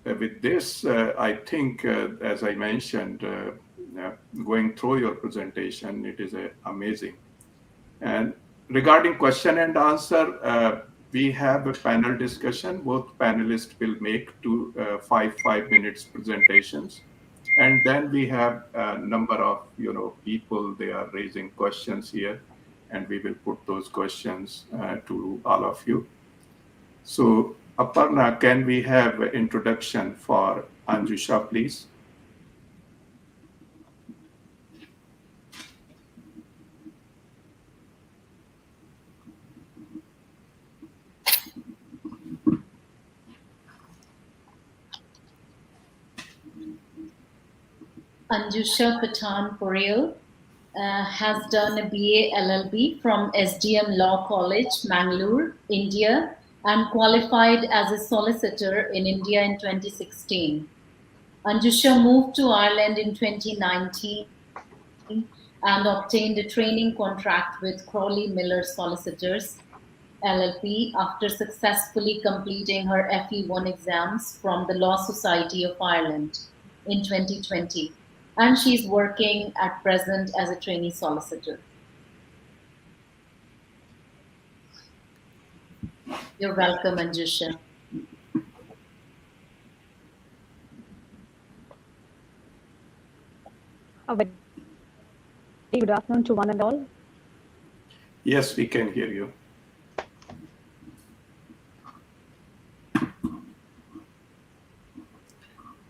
with this, I think, as I mentioned, going through your presentation, it is amazing. And regarding question and answer, we have a panel discussion. Both panelists will make two 5 minutes presentations. And then we have a number of people, they are raising questions here, and we will put those questions to all of you. So Aparna, can we have an introduction for Anjusha, please? Anjusha Patan Poril has done a BA LLB from SDM Law College, Mangalore, India, and qualified as a solicitor in India in 2016. Anjusha moved to Ireland in 2019 and obtained a training contract with Crawley Miller Solicitors LLP after successfully completing her FE1 exams from the Law Society of Ireland in 2020. And she's working at present as a trainee solicitor. You're welcome, Anjusha. A very good afternoon to one and all. Yes, we can hear you.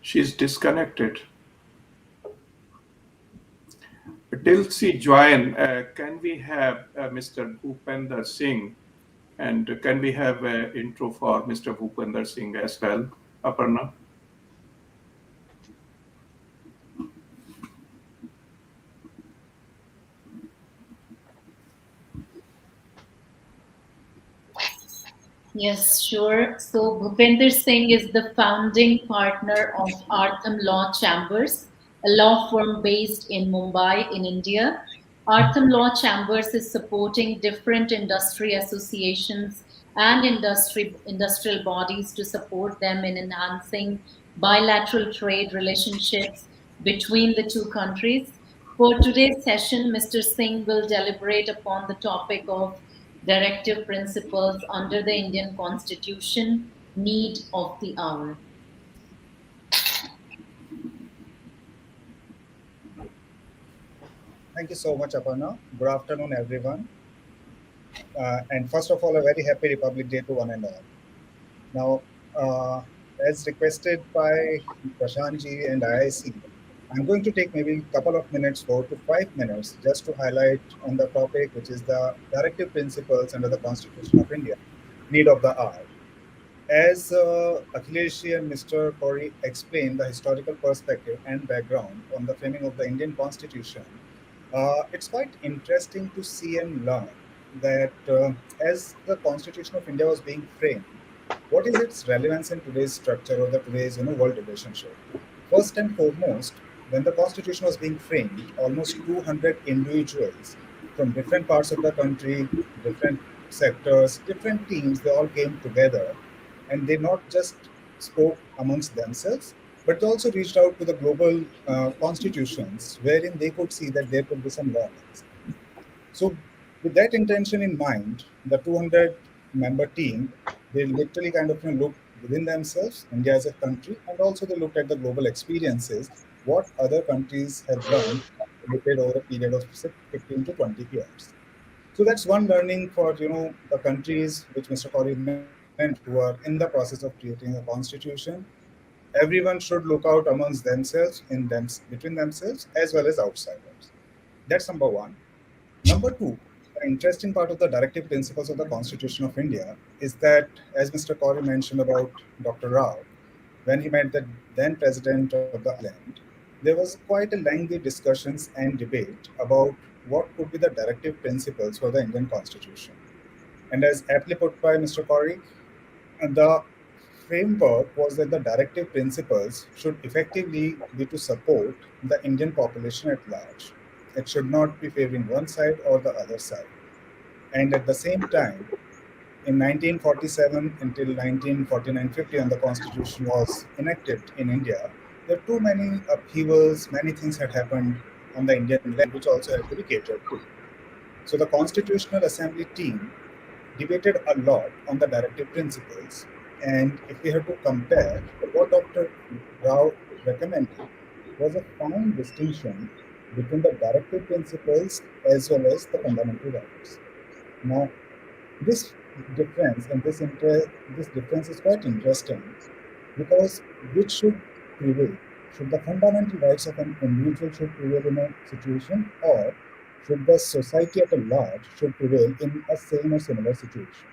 She's disconnected. Till she join, can we have Mr. Bhupender Singh, and can we have an intro for Mr. Bhupender Singh as well, Aparna? Yes, sure. So Bhupender Singh is the founding partner of Artham Law Chambers, a law firm based in Mumbai in India. Artham Law Chambers is supporting different industry associations and industrial bodies to support them in enhancing bilateral trade relationships between the two countries. For today's session, Mr. Singh will deliberate upon the topic of directive principles under the Indian Constitution, need of the hour. Thank you so much, Aparna. Good afternoon, everyone. And first of all, a very happy Republic Day to one and all. Now, as requested by Prashantji and IIC, I'm going to take maybe a couple of minutes, 4 to 5 minutes, just to highlight on the topic, which is the directive principles under the Constitution of India, need of the hour. As Akhilesh and Mr. Corey explained the historical perspective and background on the framing of the Indian Constitution, it's quite interesting to see and learn that as the Constitution of India was being framed, what is its relevance in today's structure or the today's world relationship? First and foremost, when the Constitution was being framed, almost 200 individuals from different parts of the country, different sectors, different teams, they all came together, and they not just spoke amongst themselves, but they also reached out to the global constitutions wherein they could see that there could be some learnings. So With that intention in mind, the 200 member team, they literally kind of looked within themselves, India as a country, and also they looked at the global experiences, what other countries have learned over a period of 15 to 20 years. So that's one learning for the countries which Mr. Corey mentioned who are in the process of creating a constitution. Everyone should look out amongst themselves, between themselves as well as outsiders. That's number one. Number two, the interesting part of the directive principles of the Constitution of India is that, as Mr. Corey mentioned about Dr. Rao, when he met the then president of the island, there was quite a lengthy discussions and debate about what could be the directive principles for the Indian Constitution. And as aptly put by Mr. Corey, the framework was that the directive principles should effectively be to support the Indian population at large. It should not be favoring one side or the other side. And at the same time, in 1947 until 1949-50, when the constitution was enacted in India, there were too many upheavals, many things had happened on the Indian land, which also had to be catered to. So the Constitutional Assembly team debated a lot on the directive principles. And if we have to compare, what Dr. Rao recommended was a fine distinction between the directive principles as well as the fundamental rights. Now, this this difference is quite interesting because which should prevail? Should the fundamental rights of an individual should prevail in a situation, or should the society at a large should prevail in a same or similar situation?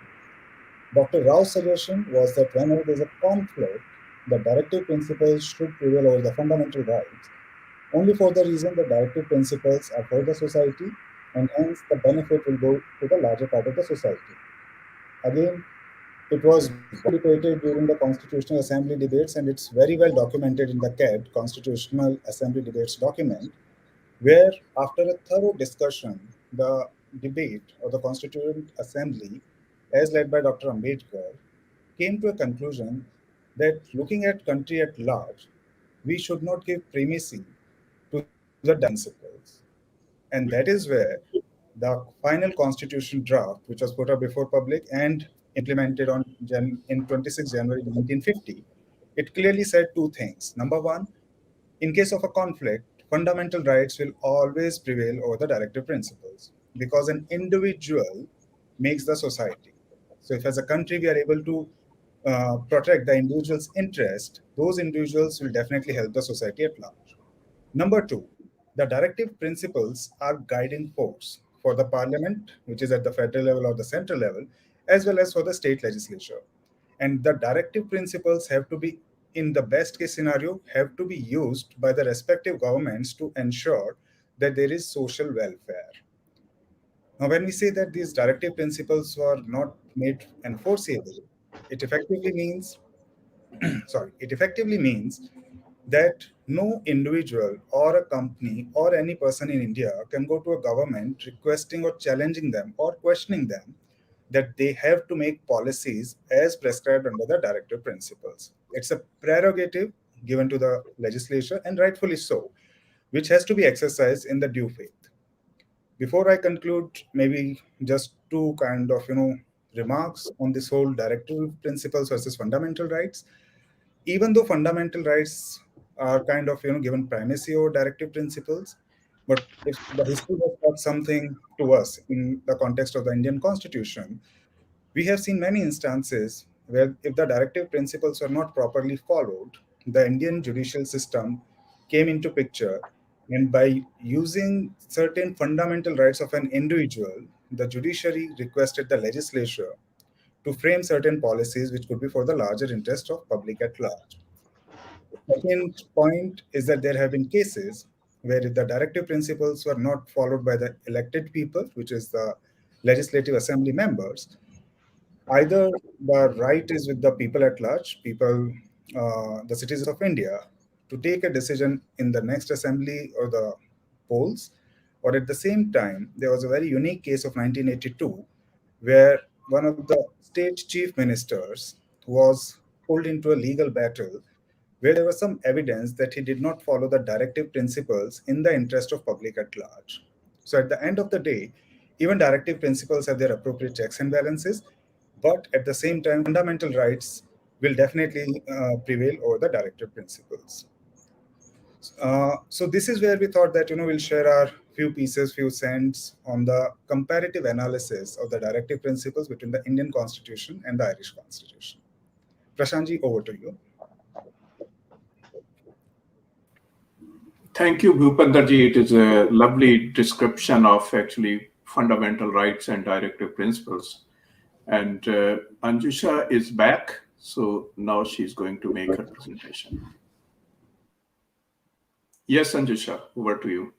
Dr. Rao's suggestion was that whenever there is a conflict, the directive principles should prevail over the fundamental rights, only for the reason the directive principles are for the society, and hence the benefit will go to the larger part of the society. Again, it was widely debated during the Constitutional Assembly debates, and it's very well documented in the CAD, Constitutional Assembly Debates document, where after a thorough discussion, the debate or the Constituent Assembly, as led by Dr. Ambedkar, came to a conclusion that looking at country at large, we should not give primacy to the principles. And that is where the final constitution draft, which was put up before public and implemented in 26 January 1950, it clearly said two things. Number one, in case of a conflict, fundamental rights will always prevail over the directive principles because an individual makes the society. So, if as a country we are able to protect the individual's interest, those individuals will definitely help the society at large. Number two, the directive principles are guiding force for the parliament, which is at the federal level or the central level, as well as for the state legislature. And the directive principles have to be, in the best case scenario, have to be used by the respective governments to ensure that there is social welfare. Now, when we say that these directive principles were not made enforceable, it effectively means it effectively means that no individual or a company or any person in India can go to a government requesting or challenging them or questioning them that they have to make policies as prescribed under the directive principles. It's a prerogative given to the legislature, and rightfully so, which has to be exercised in the due faith. Before I conclude, maybe just two kind of remarks on this whole directive principles versus fundamental rights. Even though fundamental rights are kind of given primacy over directive principles, but if the history has taught something to us in the context of the Indian Constitution, we have seen many instances where if the directive principles were not properly followed, the Indian judicial system came into picture, and by using certain fundamental rights of an individual, the judiciary requested the legislature to frame certain policies which could be for the larger interest of public at large. Second point is that there have been cases where if the directive principles were not followed by the elected people, which is the legislative assembly members, either the right is with the people at large, the citizens of India, to take a decision in the next assembly or the polls, or at the same time, there was a very unique case of 1982 where one of the state chief ministers was pulled into a legal battle where there was some evidence that he did not follow the directive principles in the interest of public at large. So at the end of the day, Even directive principles have their appropriate checks and balances, but at the same time, fundamental rights will definitely prevail over the directive principles. So this is where we thought that we'll share our few cents on the comparative analysis of the directive principles between the Indian Constitution and the Irish Constitution. Prashantji, over to you. Thank you, Bhupandarji. It is a lovely description of actually fundamental rights and directive principles. And Anjusha is back, so now she's going to make her presentation. Yes, Anjusha, over to you.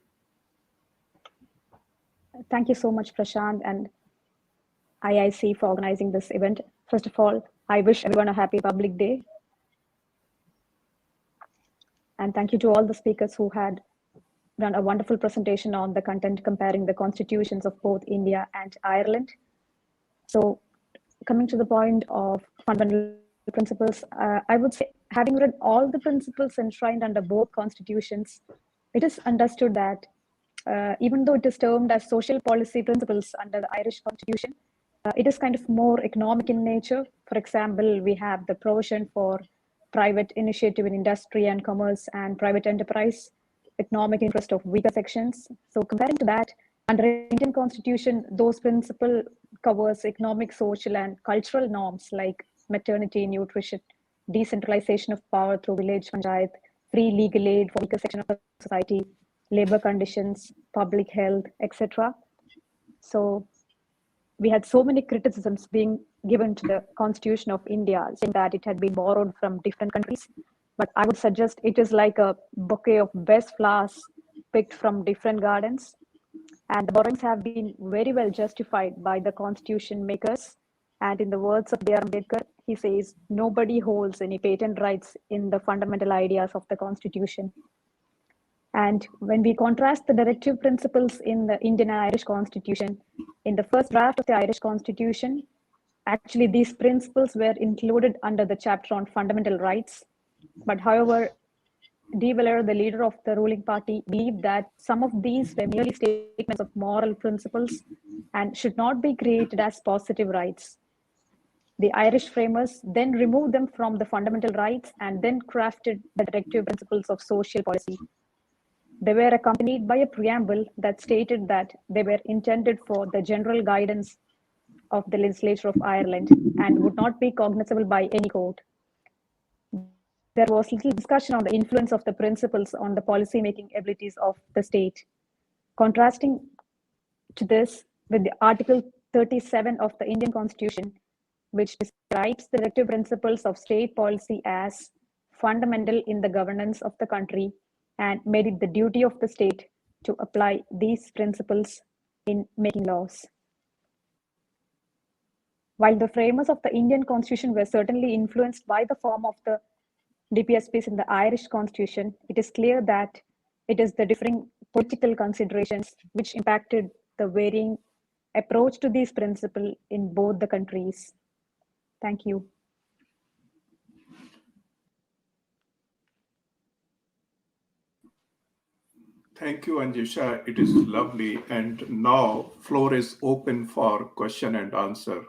Thank you so much, Prashant and IIC for organizing this event. First of all, I wish everyone a happy Republic Day. And thank you to all the speakers who had done a wonderful presentation on the content comparing the constitutions of both India and Ireland. So coming to the point of fundamental principles, I would say, having read all the principles enshrined under both constitutions, it is understood that even though it is termed as social policy principles under the Irish Constitution, it is kind of more economic in nature. For example, we have the provision for private initiative in industry and commerce and private enterprise, economic interest of weaker sections. So comparing to that, under Indian Constitution, those principles covers economic, social, and cultural norms like maternity, nutrition, decentralization of power through village panchayat, free legal aid for weaker section of the society, labor conditions, public health, etc. So we had so many criticisms being given to the Constitution of India, saying that it had been borrowed from different countries. But I would suggest it is like a bouquet of best flowers picked from different gardens. And the borrowings have been very well justified by the Constitution makers. And in the words of B.R. Ambedkar, he says, nobody holds any patent rights in the fundamental ideas of the Constitution. And when we contrast the directive principles in the Indian and Irish Constitution, in the first draft of the Irish Constitution, actually these principles were included under the chapter on fundamental rights. But however, De Valera, the leader of the ruling party, believed that some of these were merely statements of moral principles and should not be created as positive rights. The Irish framers then removed them from the fundamental rights and then crafted the directive principles of social policy. They were accompanied by a preamble that stated that they were intended for the general guidance of the legislature of Ireland and would not be cognizable by any court. There was little discussion on the influence of the principles on the policy-making abilities of the state. Contrasting to this with the Article 37 of the Indian Constitution, which describes the directive principles of state policy as fundamental in the governance of the country and made it the duty of the state to apply these principles in making laws. While the framers of the Indian Constitution were certainly influenced by the form of the DPSPs in the Irish Constitution, it is clear that it is the differing political considerations which impacted the varying approach to these principles in both the countries. Thank you. Thank you, Anjusha. It is lovely. And now floor is open for question and answer.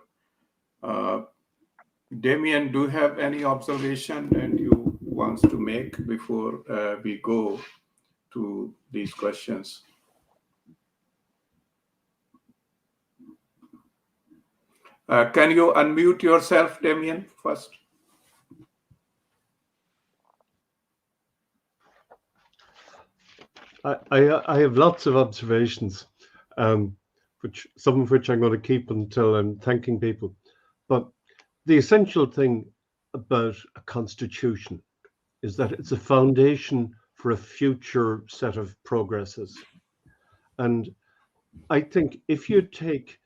Damien, do you have any observation and you want to make before we go to these questions? Can you unmute yourself, Damien, first? I have lots of observations, some of which I'm going to keep until I'm thanking people. But the essential thing about a constitution is that it's a foundation for a future set of progresses. And I think if you take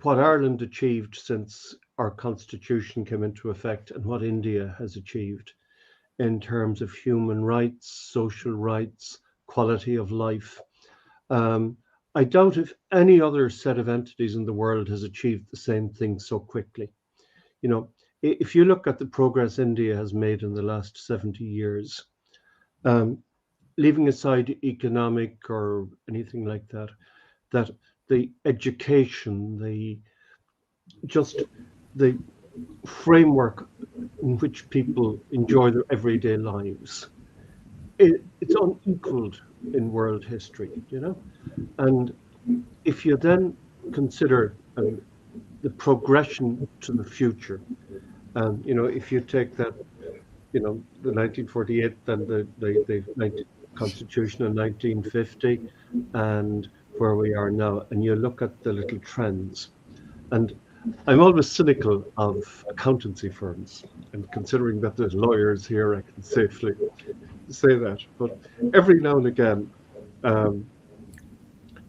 what Ireland achieved since our constitution came into effect and what India has achieved in terms of human rights, social rights, quality of life, I doubt if any other set of entities in the world has achieved the same thing so quickly. You know, if you look at the progress India has made in the last 70 years, leaving aside economic or anything like that, that the education, the framework in which people enjoy their everyday lives. It's unequaled in world history, And if you then consider the progression to the future, if you take that, the 1948 and the Constitution in 1950 and where we are now, and you look at the little trends. And I'm always cynical of accountancy firms, and considering that there's lawyers here, I can safely say that. But every now and again,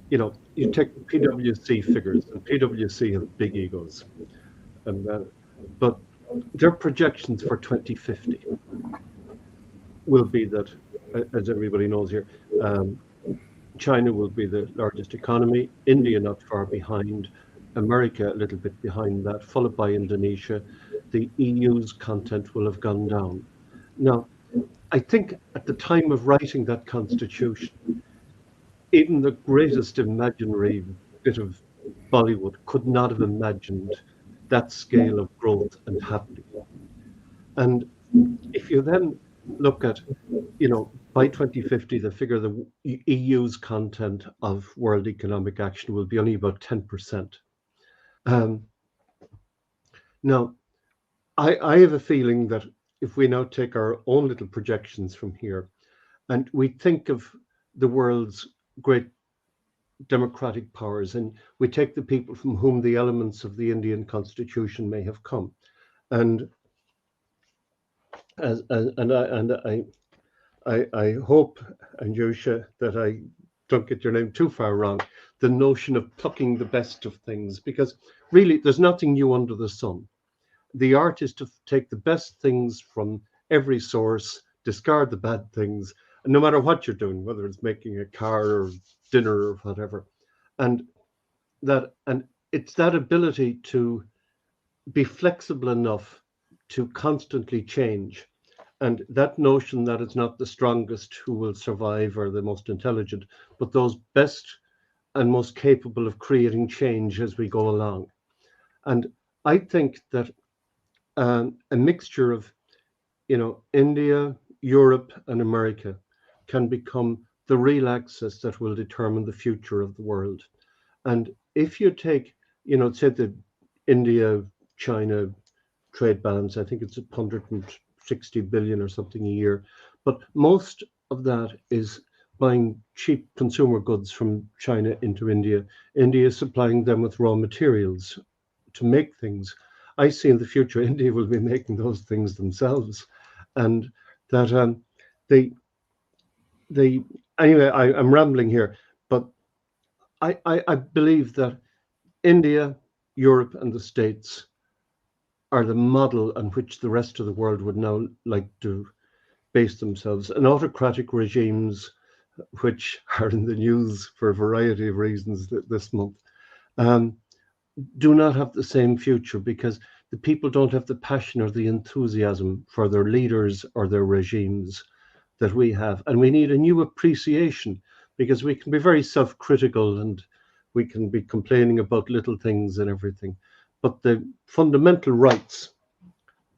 you take PwC figures, and PwC have big egos, but their projections for 2050 will be that, as everybody knows here, China will be the largest economy, India not far behind, America a little bit behind that, followed by Indonesia. The EU's content will have gone down. Now, I think at the time of writing that constitution, even the greatest imaginary bit of Bollywood could not have imagined that scale of growth and happening. And if you then look at, by 2050, the figure the EU's content of world economic action will be only about 10%. Now, I have a feeling that if we now take our own little projections from here, and we think of the world's great democratic powers, and we take the people from whom the elements of the Indian constitution may have come, and I hope, Anjusha, that I don't get your name too far wrong, the notion of plucking the best of things, because really there's nothing new under the sun. The art is to take the best things from every source, discard the bad things, and no matter what you're doing, whether it's making a car or dinner or whatever, and it's that ability to be flexible enough to constantly change. And that notion that it's not the strongest who will survive or the most intelligent, but those best and most capable of creating change as we go along. And I think that a mixture of, India, Europe, and America can become the real axis that will determine the future of the world. And if you take, say the India-China trade balance, I think it's 160 billion or something a year, but most of that is buying cheap consumer goods from China into India. India is supplying them with raw materials to make things. I see in the future India will be making those things themselves, and that anyway, I'm rambling here, but I believe that India, Europe, and the States are the model on which the rest of the world would now like to base themselves. And autocratic regimes, which are in the news for a variety of reasons this month, do not have the same future because the people don't have the passion or the enthusiasm for their leaders or their regimes that we have. And we need a new appreciation, because we can be very self-critical and we can be complaining about little things and everything. But the fundamental rights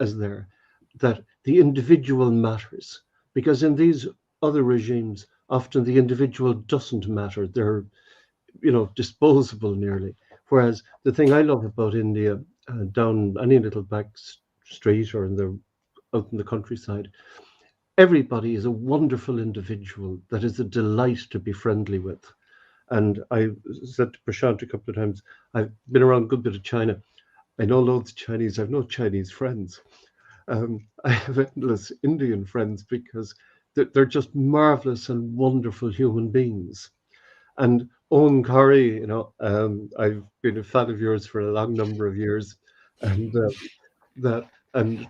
as there, that the individual matters, because in these other regimes, often the individual doesn't matter. They're, disposable nearly. Whereas the thing I love about India, down any little back street or out in the countryside, everybody is a wonderful individual that is a delight to be friendly with. And I said to Prashant a couple of times, I've been around a good bit of China. I know loads of Chinese. I've no Chinese friends. I have endless Indian friends because they're just marvelous and wonderful human beings. And Owen Corey, I've been a fan of yours for a long number of years, and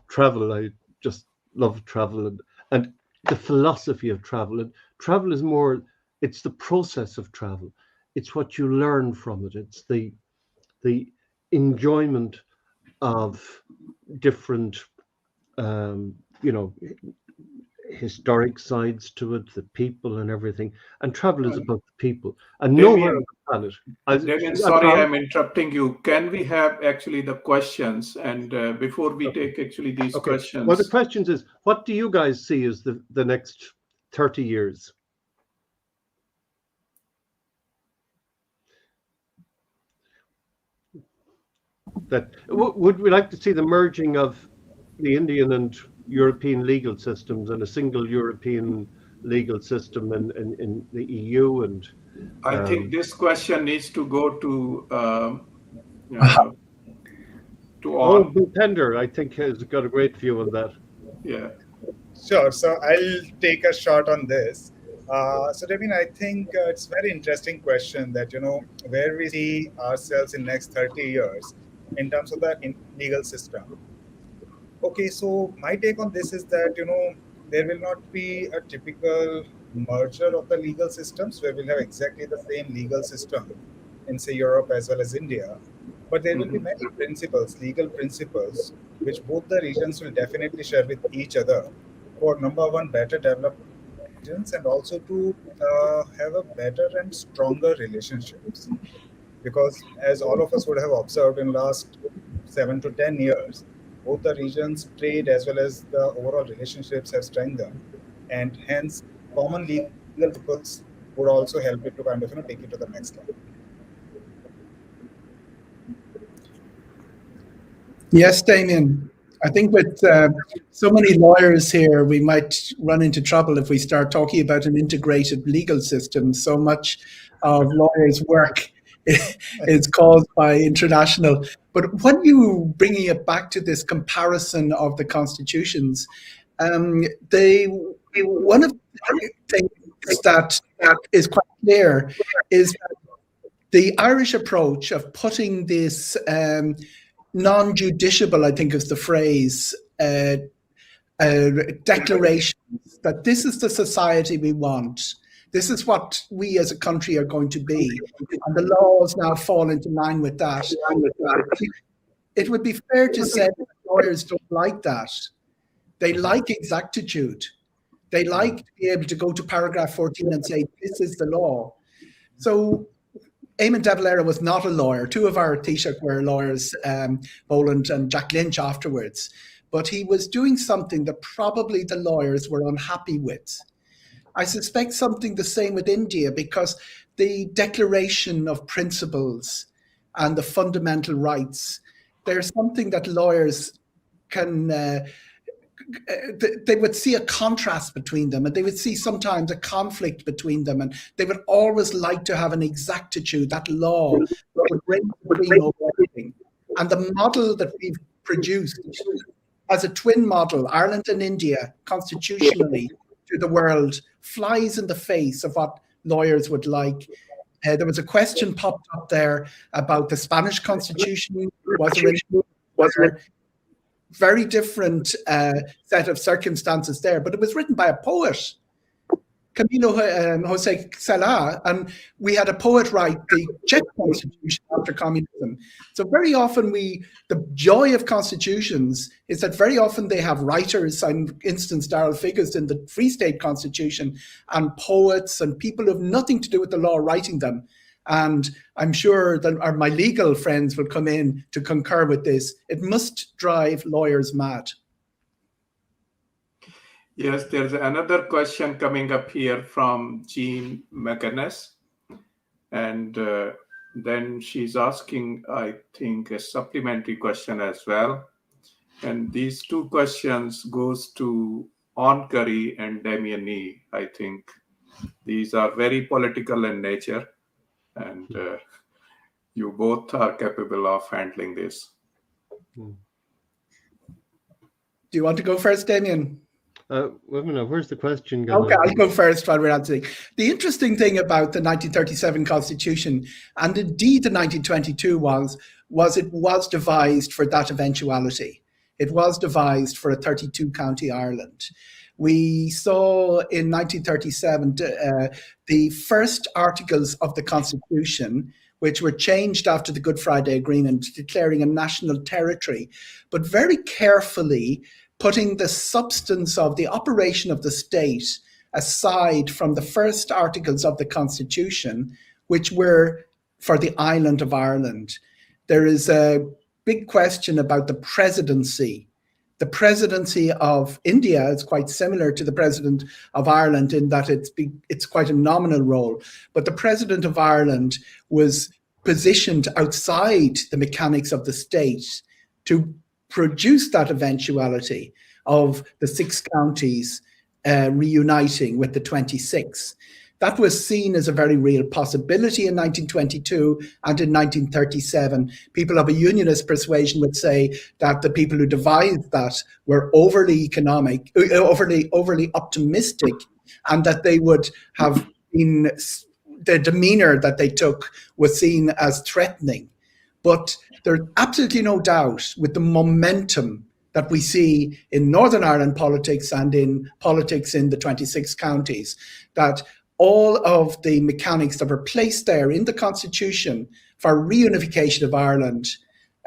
travel. I just love travel and the philosophy of travel. And travel is more. It's the process of travel. It's what you learn from it. It's the enjoyment of different, historic sides to it, the people and everything. And travel is about the people. And Damien, nowhere on the planet. Damien, sorry, I'm interrupting you. Can we have actually the questions? And before we take actually these questions. Well, the questions is, what do you guys see as the next 30 years? Would we like to see the merging of the Indian and European legal systems and a single European legal system in the EU? And I think this question needs to go to Bhupender, I think, has got a great view on that. Yeah. Sure. So I'll take a shot on this. So Devin, I think it's a very interesting question that, where we see ourselves in next 30 years in terms of the legal system. Okay, so my take on this is that, there will not be a typical merger of the legal systems where we'll have exactly the same legal system in, say, Europe as well as India. But there will be many principles, legal principles, which both the regions will definitely share with each other for, number one, better development regions, and also to have a better and stronger relationships. Because as all of us would have observed in last 7 to 10 years, both the regions' trade as well as the overall relationships have strengthened, and hence common legal principles would also help it to kind of take it to the next level. Yes, Damien. I think with so many lawyers here, we might run into trouble if we start talking about an integrated legal system. So much of lawyers' work is caused by international. But when you bringing it back to this comparison of the constitutions, one of the things that is quite clear is that the Irish approach of putting this non-judiciable, I think is the phrase, declarations that this is the society we want. This is what we as a country are going to be. And the laws now fall into line with that. It would be fair to say that lawyers don't like that. They like exactitude. They like to be able to go to paragraph 14 and say, this is the law. So Eamon de Valera was not a lawyer. Two of our Taoiseach were lawyers, Boland and Jack Lynch afterwards. But he was doing something that probably the lawyers were unhappy with. I suspect something the same with India, because the Declaration of Principles and the fundamental rights, there's something that lawyers can, they would see a contrast between them, and they would see sometimes a conflict between them, and they would always like to have an exactitude, that law that would reign supreme over everything. And the model that we've produced as a twin model, Ireland and India, constitutionally, to the world, flies in the face of what lawyers would like. There was a question popped up there about the Spanish Constitution. Was there very different set of circumstances there, but it was written by a poet, Camilo Jose Cela, and we had a poet write the Czech Constitution after communism. So very often the joy of constitutions is that very often they have writers, I instance Darrell Figgis in the Free State Constitution, and poets and people who have nothing to do with the law writing them. And I'm sure that my legal friends will come in to concur with this. It must drive lawyers mad. Yes, there's another question coming up here from Jean McGuinness. And then she's asking, I think, a supplementary question as well. And these two questions goes to Ann Curry and Damien Nee. I think these are very political in nature, and you both are capable of handling this. Do you want to go first, Damien? Wait a minute, where's the question going? Okay, I'll go first while we're answering. The interesting thing about the 1937 Constitution, and indeed the 1922 was it was devised for that eventuality. It was devised for a 32-county Ireland. We saw in 1937 the first articles of the Constitution, which were changed after the Good Friday Agreement, declaring a national territory, but very carefully putting the substance of the operation of the state aside from the first articles of the Constitution, which were for the island of Ireland. There is a big question about the presidency. The presidency of India is quite similar to the president of Ireland in that it's quite a nominal role. But the president of Ireland was positioned outside the mechanics of the state to produce that eventuality of the 6 counties reuniting with the 26. That was seen as a very real possibility in 1922 and in 1937. People of a unionist persuasion would say that the people who devised that were overly optimistic, and that they would have been, the demeanor that they took was seen as threatening. But there's absolutely no doubt with the momentum that we see in Northern Ireland politics and in politics in the 26 counties, that all of the mechanics that were placed there in the Constitution for reunification of Ireland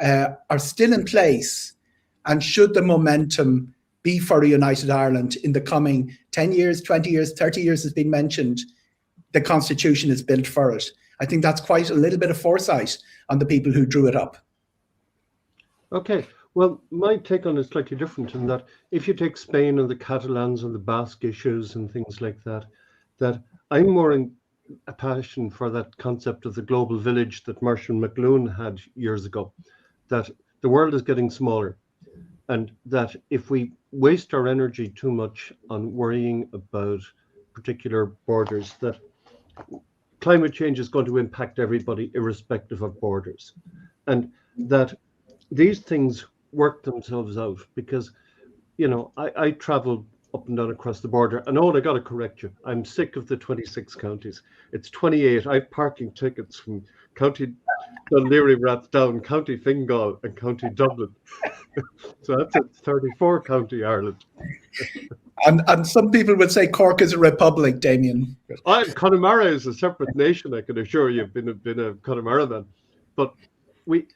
are still in place. And should the momentum be for a united Ireland in the coming 10 years, 20 years, 30 years has been mentioned, the Constitution is built for it. I think that's quite a little bit of foresight on the people who drew it up. Okay, well, my take on it is slightly different in that if you take Spain and the Catalans and the Basque issues and things like that, that I'm more in a passion for that concept of the global village that Marshall McLuhan had years ago, that the world is getting smaller, and that if we waste our energy too much on worrying about particular borders, that climate change is going to impact everybody irrespective of borders, and that these things work themselves out. Because, you know, I travel up and down across the border, and I got to correct you, I'm sick of the 26 counties. It's 28. I have parking tickets from County Dunleary, Rathdown, County Fingal, and County Dublin. So that's a 34 county Ireland. And some people would say Cork is a republic, Damien. Connemara is a separate nation, I can assure you. I've been a Connemara man. But we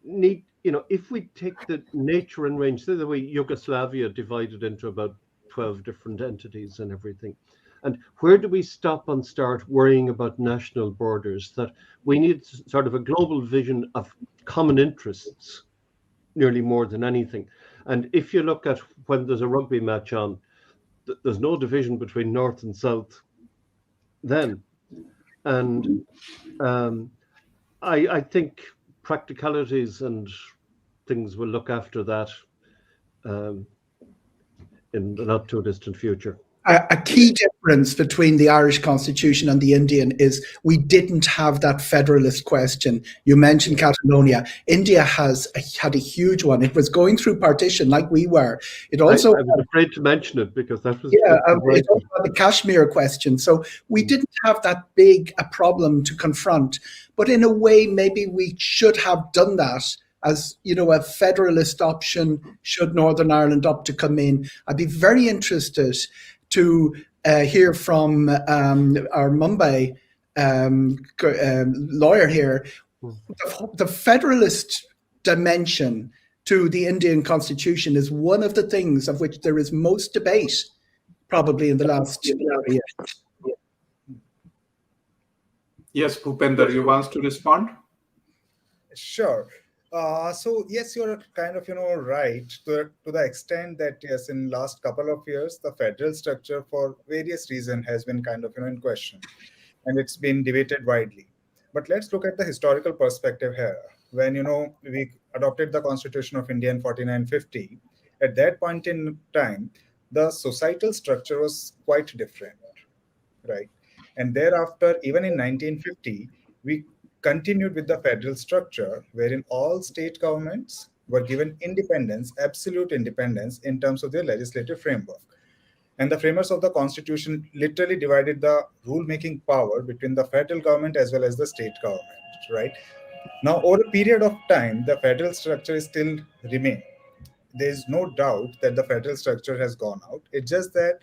need, you know, if we take the nature and range, the way Yugoslavia divided into about 12 different entities and everything. And where do we stop and start worrying about national borders? That we need sort of a global vision of common interests, nearly more than anything. And if you look at when there's a rugby match on, there's no division between North and South then. And I think practicalities and things will look after that in the not too distant future. A key difference between the Irish Constitution and the Indian is we didn't have that federalist question. You mentioned Catalonia. India had a huge one. It was going through partition like we were. It also I was afraid to mention it because that was it also had the Kashmir question. So we didn't have that big a problem to confront. But in a way, maybe we should have done that as, you know, a federalist option should Northern Ireland opt to come in. I'd be very interested to hear from our Mumbai lawyer here. The federalist dimension to the Indian Constitution is one of the things of which there is most debate, probably in the last year. Yes, Bhupender, you want to respond? Sure. So yes, you're kind of, right to the extent that yes, in last couple of years, the federal structure for various reasons has been kind of, in question, and it's been debated widely. But let's look at the historical perspective here. When, we adopted the Constitution of India in 4950, at that point in time, the societal structure was quite different, right? And thereafter, even in 1950, we continued with the federal structure wherein all state governments were given independence, absolute independence in terms of their legislative framework. And the framers of the Constitution literally divided the rule-making power between the federal government as well as the state government, right? Now, over a period of time, the federal structure is still remain. There is no doubt that the federal structure has gone out. It's just that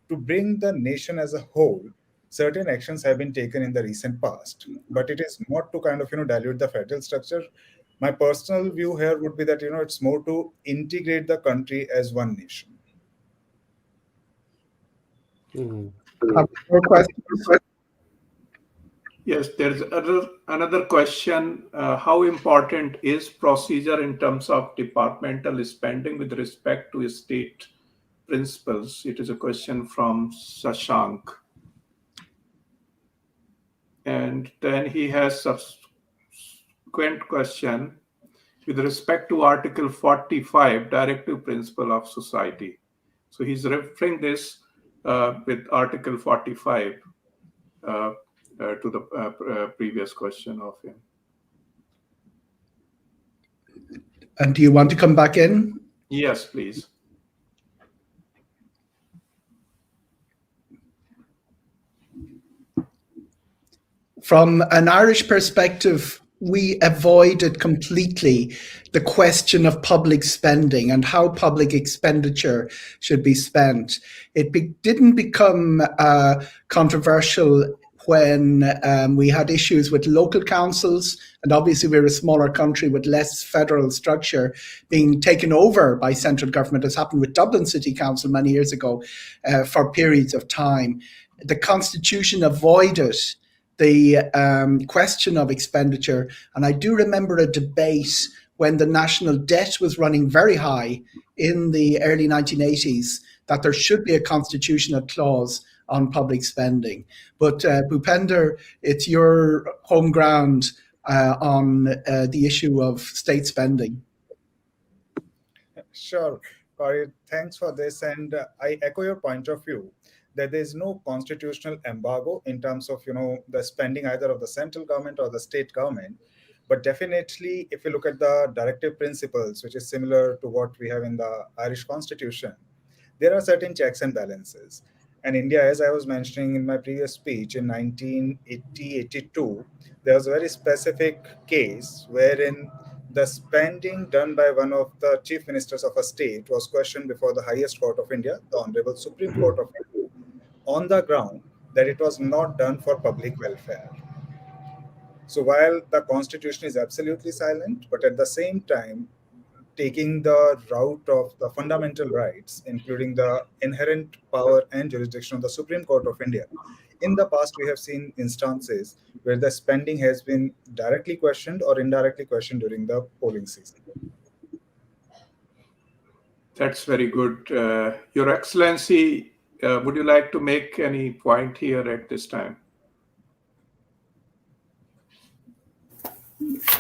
to bring the nation as a whole, certain actions have been taken in the recent past, but it is not to kind of dilute the federal structure. My personal view here would be that it's more to integrate the country as one nation. More questions? Yes, there's another question. How important is procedure in terms of departmental spending with respect to state principles? It is a question from Sashank. And then he has subsequent question with respect to Article 45, Directive Principle of Society. So he's referring this with Article 45 to the previous question of him. And do you want to come back in? Yes, please. From an Irish perspective, we avoided completely the question of public spending and how public expenditure should be spent. It didn't become controversial when we had issues with local councils, and obviously we're a smaller country with less federal structure being taken over by central government, as happened with Dublin City Council many years ago for periods of time. The Constitution avoided the question of expenditure. And I do remember a debate when the national debt was running very high in the early 1980s that there should be a constitutional clause on public spending. But Bhupender, it's your home ground on the issue of state spending. Sure, Corey, thanks for this. And I echo your point of view that there is no constitutional embargo in terms of the spending either of the central government or the state government. But definitely, if you look at the directive principles, which is similar to what we have in the Irish Constitution, there are certain checks and balances. And India, as I was mentioning in my previous speech, in 1980-82, there was a very specific case wherein the spending done by one of the chief ministers of a state was questioned before the highest court of India, the Honorable Supreme Court of India, on the ground that it was not done for public welfare. So while the Constitution is absolutely silent, but at the same time, taking the route of the fundamental rights, including the inherent power and jurisdiction of the Supreme Court of India. In the past, we have seen instances where the spending has been directly questioned or indirectly questioned during the polling season. That's very good. Your Excellency, would you like to make any point here at this time?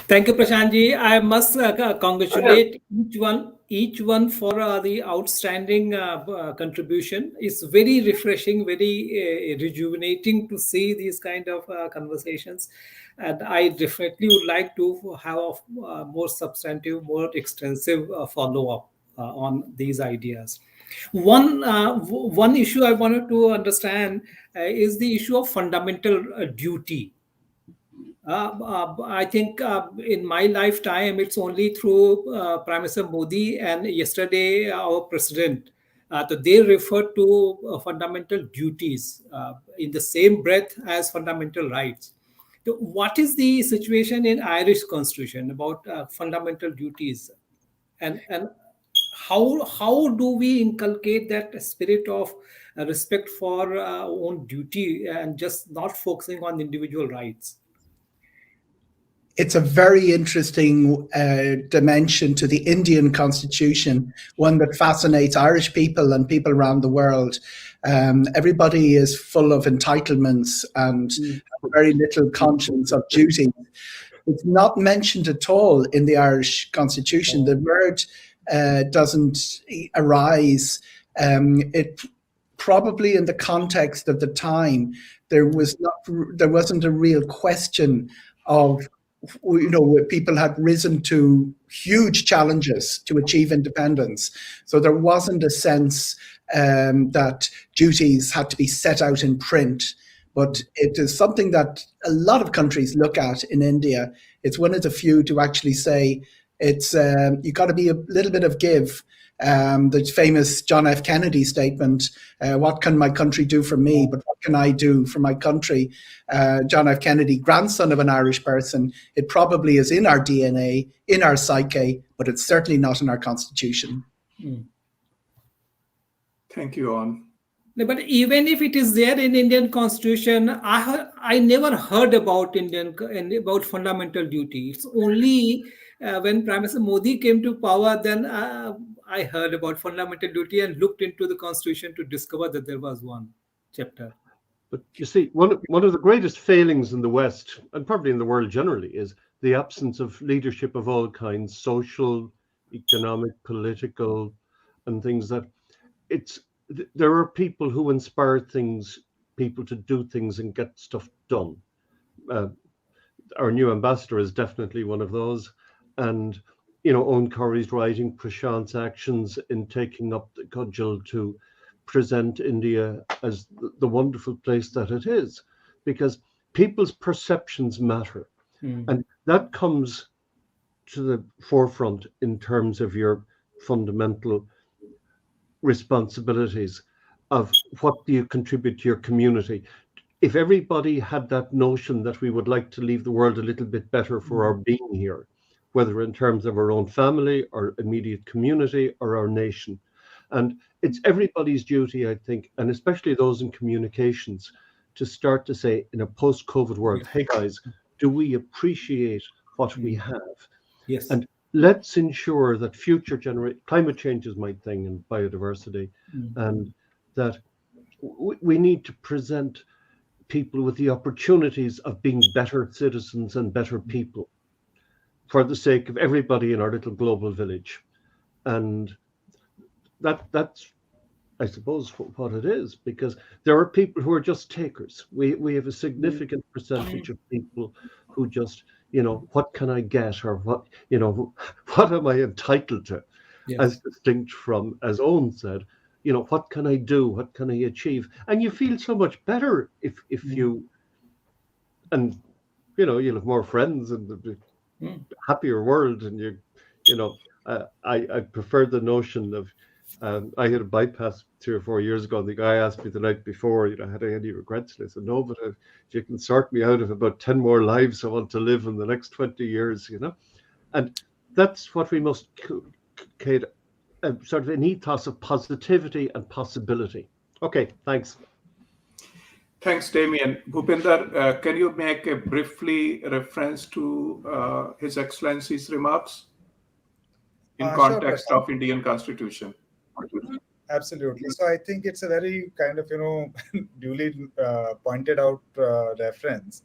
Thank you, Prashantji. I must congratulate each one for the outstanding contribution. It's very refreshing, very rejuvenating to see these kind of conversations. And I definitely would like to have a more substantive, more extensive follow-up on these ideas. One issue I wanted to understand is the issue of fundamental duty. I think in my lifetime, it's only through Prime Minister Modi and yesterday our president that they refer to fundamental duties in the same breath as fundamental rights. So what is the situation in Irish Constitution about fundamental duties, and how do we inculcate that spirit of respect for our own duty and just not focusing on individual rights? It's a very interesting dimension to the Indian constitution, one that fascinates Irish people and people around the world. Everybody is full of entitlements and very little conscience of duty. It's not mentioned at all in the Irish constitution. The word doesn't arise. It probably, in the context of the time, there wasn't a real question of, people had risen to huge challenges to achieve independence. So there wasn't a sense that duties had to be set out in print. But it is something that a lot of countries look at in India. It's one of the few to actually say it's you got to be a little bit of give the famous John F. Kennedy statement, what can my country do for me, but what can I do for my country? John F. Kennedy, grandson of an Irish person, it probably is in our DNA, in our psyche, but it's certainly not in our constitution. Thank you, On. But even if it is there in Indian constitution, I never heard about about fundamental duty. It's only when Prime Minister Modi came to power, then I heard about fundamental duty and looked into the constitution to discover that there was one chapter. But you see, one of the greatest failings in the West, and probably in the world generally, is the absence of leadership of all kinds, social, economic, political, and things that there are people who inspire people to do things and get stuff done. Our new ambassador is definitely one of those. And, Owen Corrie's writing, Prashant's actions in taking up the cudgel to present India as the wonderful place that it is, because people's perceptions matter. And that comes to the forefront in terms of your fundamental responsibilities of what do you contribute to your community. If everybody had that notion that we would like to leave the world a little bit better for our being here, whether in terms of our own family, our immediate community, or our nation. And it's everybody's duty, I think, and especially those in communications, to start to say in a post-COVID world, hey guys, do we appreciate what we have? Yes. And let's ensure that future climate change is my thing, and biodiversity, and that we need to present people with the opportunities of being better citizens and better people for the sake of everybody in our little global village. And that's, I suppose, what it is, because there are people who are just takers. We have a significant percentage of people who just, what can I get, or what am I entitled to? Yes. As distinct from, as Owen said, what can I do? What can I achieve? And you feel so much better if you, and you'll have more friends and the happier world. And I prefer the notion of, I had a bypass 3 or 4 years ago, and the guy asked me the night before, had I any regrets? And I said, no, but if you can sort me out of about 10 more lives I want to live in the next 20 years, And that's what we must create, sort of an ethos of positivity and possibility. Okay, thanks. Thanks, Damien. Bhupinder, can you make a briefly reference to His Excellency's remarks in context of Indian Constitution? Absolutely. So I think it's a very kind of, duly pointed out reference,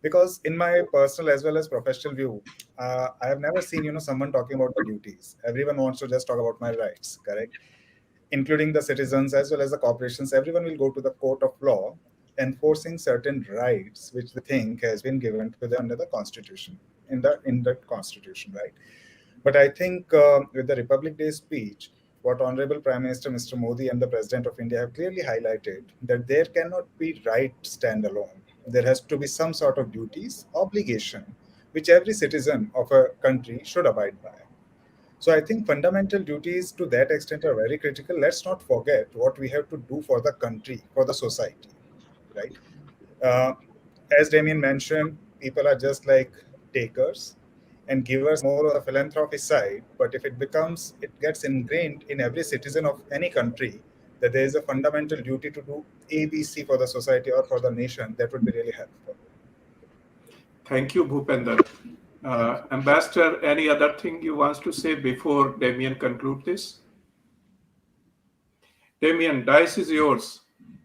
because in my personal as well as professional view, I have never seen, someone talking about the duties. Everyone wants to just talk about my rights, correct? Including the citizens as well as the corporations. Everyone will go to the court of law enforcing certain rights which they think has been given to them under the Constitution, in the Constitution, right? But I think with the Republic Day speech, what Honorable Prime Minister Mr. Modi and the President of India have clearly highlighted, that there cannot be right standalone. There has to be some sort of duties, obligation, which every citizen of a country should abide by. So I think fundamental duties to that extent are very critical. Let's not forget what we have to do for the country, for the society, right? As Damien mentioned, people are just like takers and givers more on the philanthropy side. But if it gets ingrained in every citizen of any country that there is a fundamental duty to do ABC for the society or for the nation, that would be really helpful. Thank you, Bhupinder. Ambassador, any other thing you want to say before Damien conclude this? Damien, dice is yours.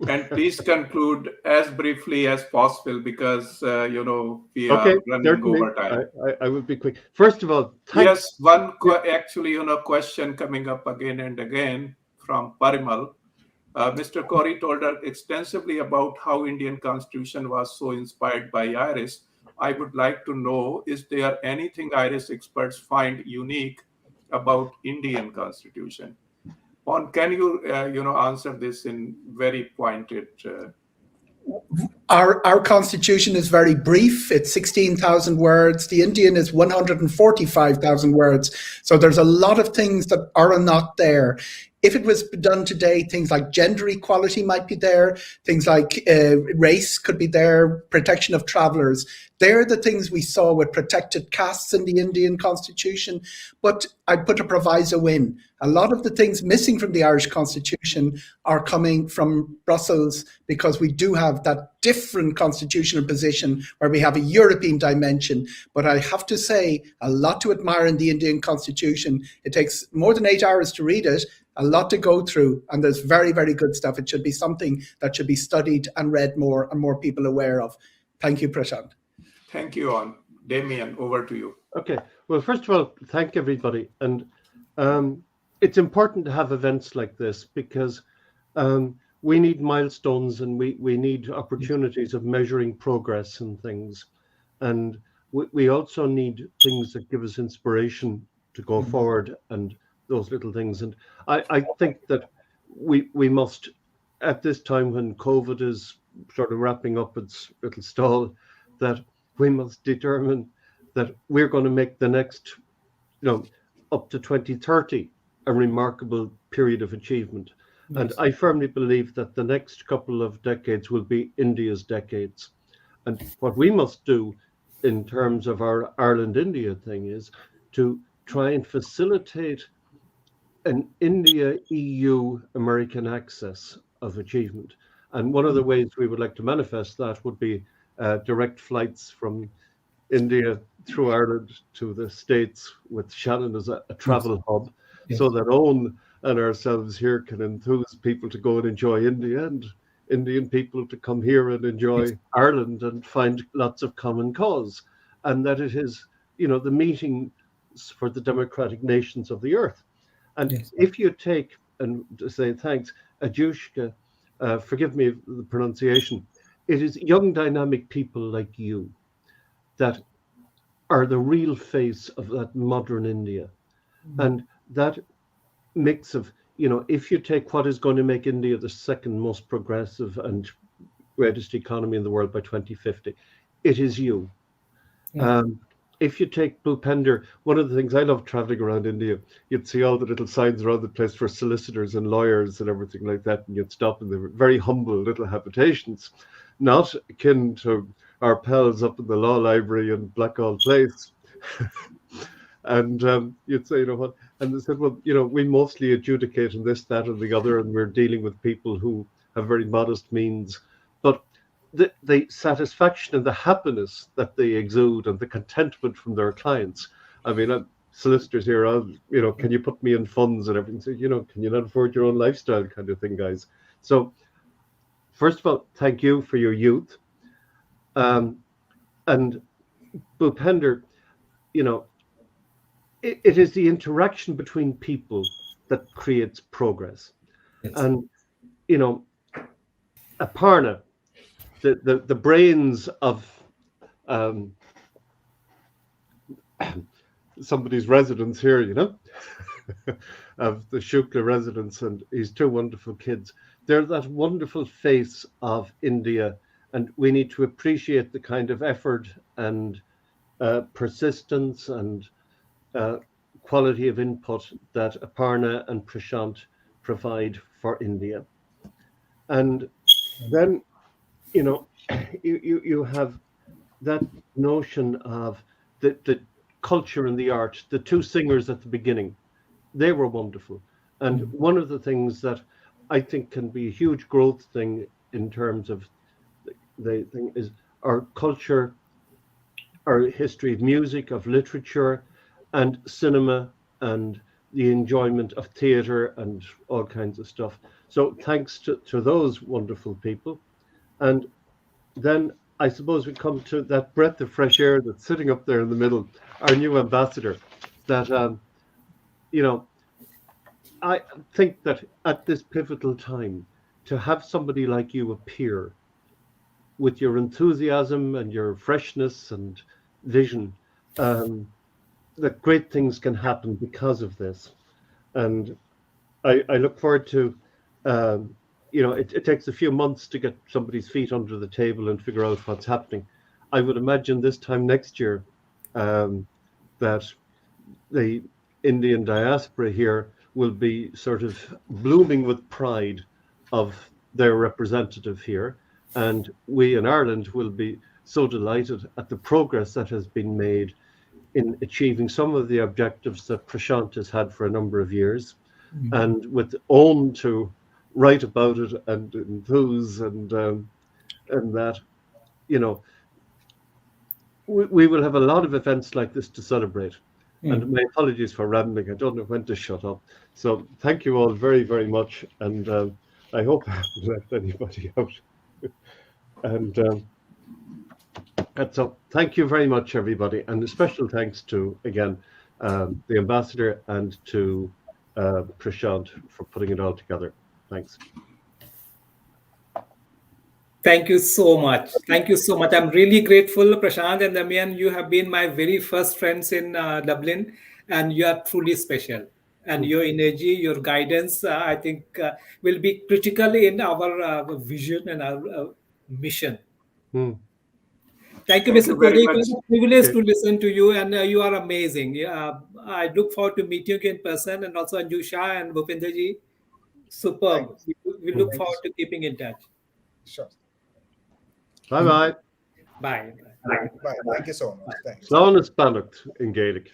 And please conclude as briefly as possible, because we are running over time. I will be quick. First of all, yes, actually, question coming up again and again from Parimal. Mr. Corrie told us extensively about how Indian Constitution was so inspired by IRIS. I would like to know, is there anything IRIS experts find unique about Indian Constitution? Can you, answer this in very pointed? Our constitution is very brief. It's 16,000 words. The Indian is 145,000 words. So there's a lot of things that are not there. If it was done today, things like gender equality might be there, things like race could be there, protection of travellers. They're the things we saw with protected castes in the Indian constitution. But I put a proviso in. A lot of the things missing from the Irish constitution are coming from Brussels, because we do have that different constitutional position where we have a European dimension. But I have to say, a lot to admire in the Indian constitution. It takes more than 8 hours to read it, a lot to go through, and there's very, very good stuff. It should be something that should be studied and read more, and more people aware of. Thank you, Prashant. Thank you, On. Damien, over to you. Okay. Well, first of all, thank everybody. And it's important to have events like this, because we need milestones, and we need opportunities of measuring progress and things. And we also need things that give us inspiration to go forward, and those little things. And I think that we must, at this time when COVID is sort of wrapping up its little stall, that we must determine that we're going to make the next, up to 2030 a remarkable period of achievement. Yes. And I firmly believe that the next couple of decades will be India's decades. And what we must do in terms of our Ireland-India thing is to try and facilitate an India-EU-American access of achievement. And one of the ways we would like to manifest that would be direct flights from India through Ireland to the States, with Shannon as a travel hub, so that Owen and ourselves here can enthuse people to go and enjoy India, and Indian people to come here and enjoy Ireland and find lots of common cause. And that it is, the meeting for the democratic nations of the earth. And if you take, and to say thanks, Ajushka, forgive me the pronunciation, it is young dynamic people like you that are the real face of that modern India. And that mix of, if you take what is going to make India the second most progressive and greatest economy in the world by 2050, it is you. If you take Bhupender, one of the things I love traveling around India, you'd see all the little signs around the place for solicitors and lawyers and everything like that, and you'd stop in the very humble little habitations, not akin to our pals up in the law library in Blackhall Place. And you'd say, what? And they said, well, we mostly adjudicate in this, that, and the other, and we're dealing with people who have very modest means. But the satisfaction and the happiness that they exude, and the contentment from their clients. I mean, solicitors here, can you put me in funds and everything? So, can you not afford your own lifestyle kind of thing, guys? So, first of all, thank you for your youth. And Bhupender, it is the interaction between people that creates progress. And, Aparna, the brains of somebody's residence here, of the Shukla residence, and his two wonderful kids. They're that wonderful face of India, and we need to appreciate the kind of effort and persistence and quality of input that Aparna and Prashant provide for India. And then, you have that notion of the culture and the art. The two singers at the beginning, they were wonderful. And one of the things that I think can be a huge growth thing in terms of the thing is our culture, our history of music, of literature, and cinema, and the enjoyment of theatre and all kinds of stuff. So thanks to those wonderful people. And then I suppose we come to that breath of fresh air that's sitting up there in the middle, our new ambassador, that, I think that at this pivotal time, to have somebody like you appear with your enthusiasm and your freshness and vision, that great things can happen because of this. And I look forward to, it takes a few months to get somebody's feet under the table and figure out what's happening. I would imagine this time next year that the Indian diaspora here will be sort of blooming with pride of their representative here. And we in Ireland will be so delighted at the progress that has been made in achieving some of the objectives that Prashant has had for a number of years. And with Owen to write about it and enthuse and that, we will have a lot of events like this to celebrate. And my apologies for rambling. I don't know when to shut up. So thank you all very, very much. And I hope I haven't left anybody out. And so thank you very much, everybody. And a special thanks to, again, the ambassador and to Prashant for putting it all together. Thanks. Thank you so much. Thank you so much. I'm really grateful, Prashant and Damian. You have been my very first friends in Dublin, and you are truly special. And your energy, your guidance, I think will be critical in our vision and our mission. Thank you, Mr. Kodi. It was a privilege to listen to you, and you are amazing. I look forward to meeting you in person, and also Anjusha and Bhupendraji. Superb. We look forward to keeping in touch. Sure. Bye-bye. Bye. Bye. Thank you so much. Thanks. Slán is Bannacht in Gaelic.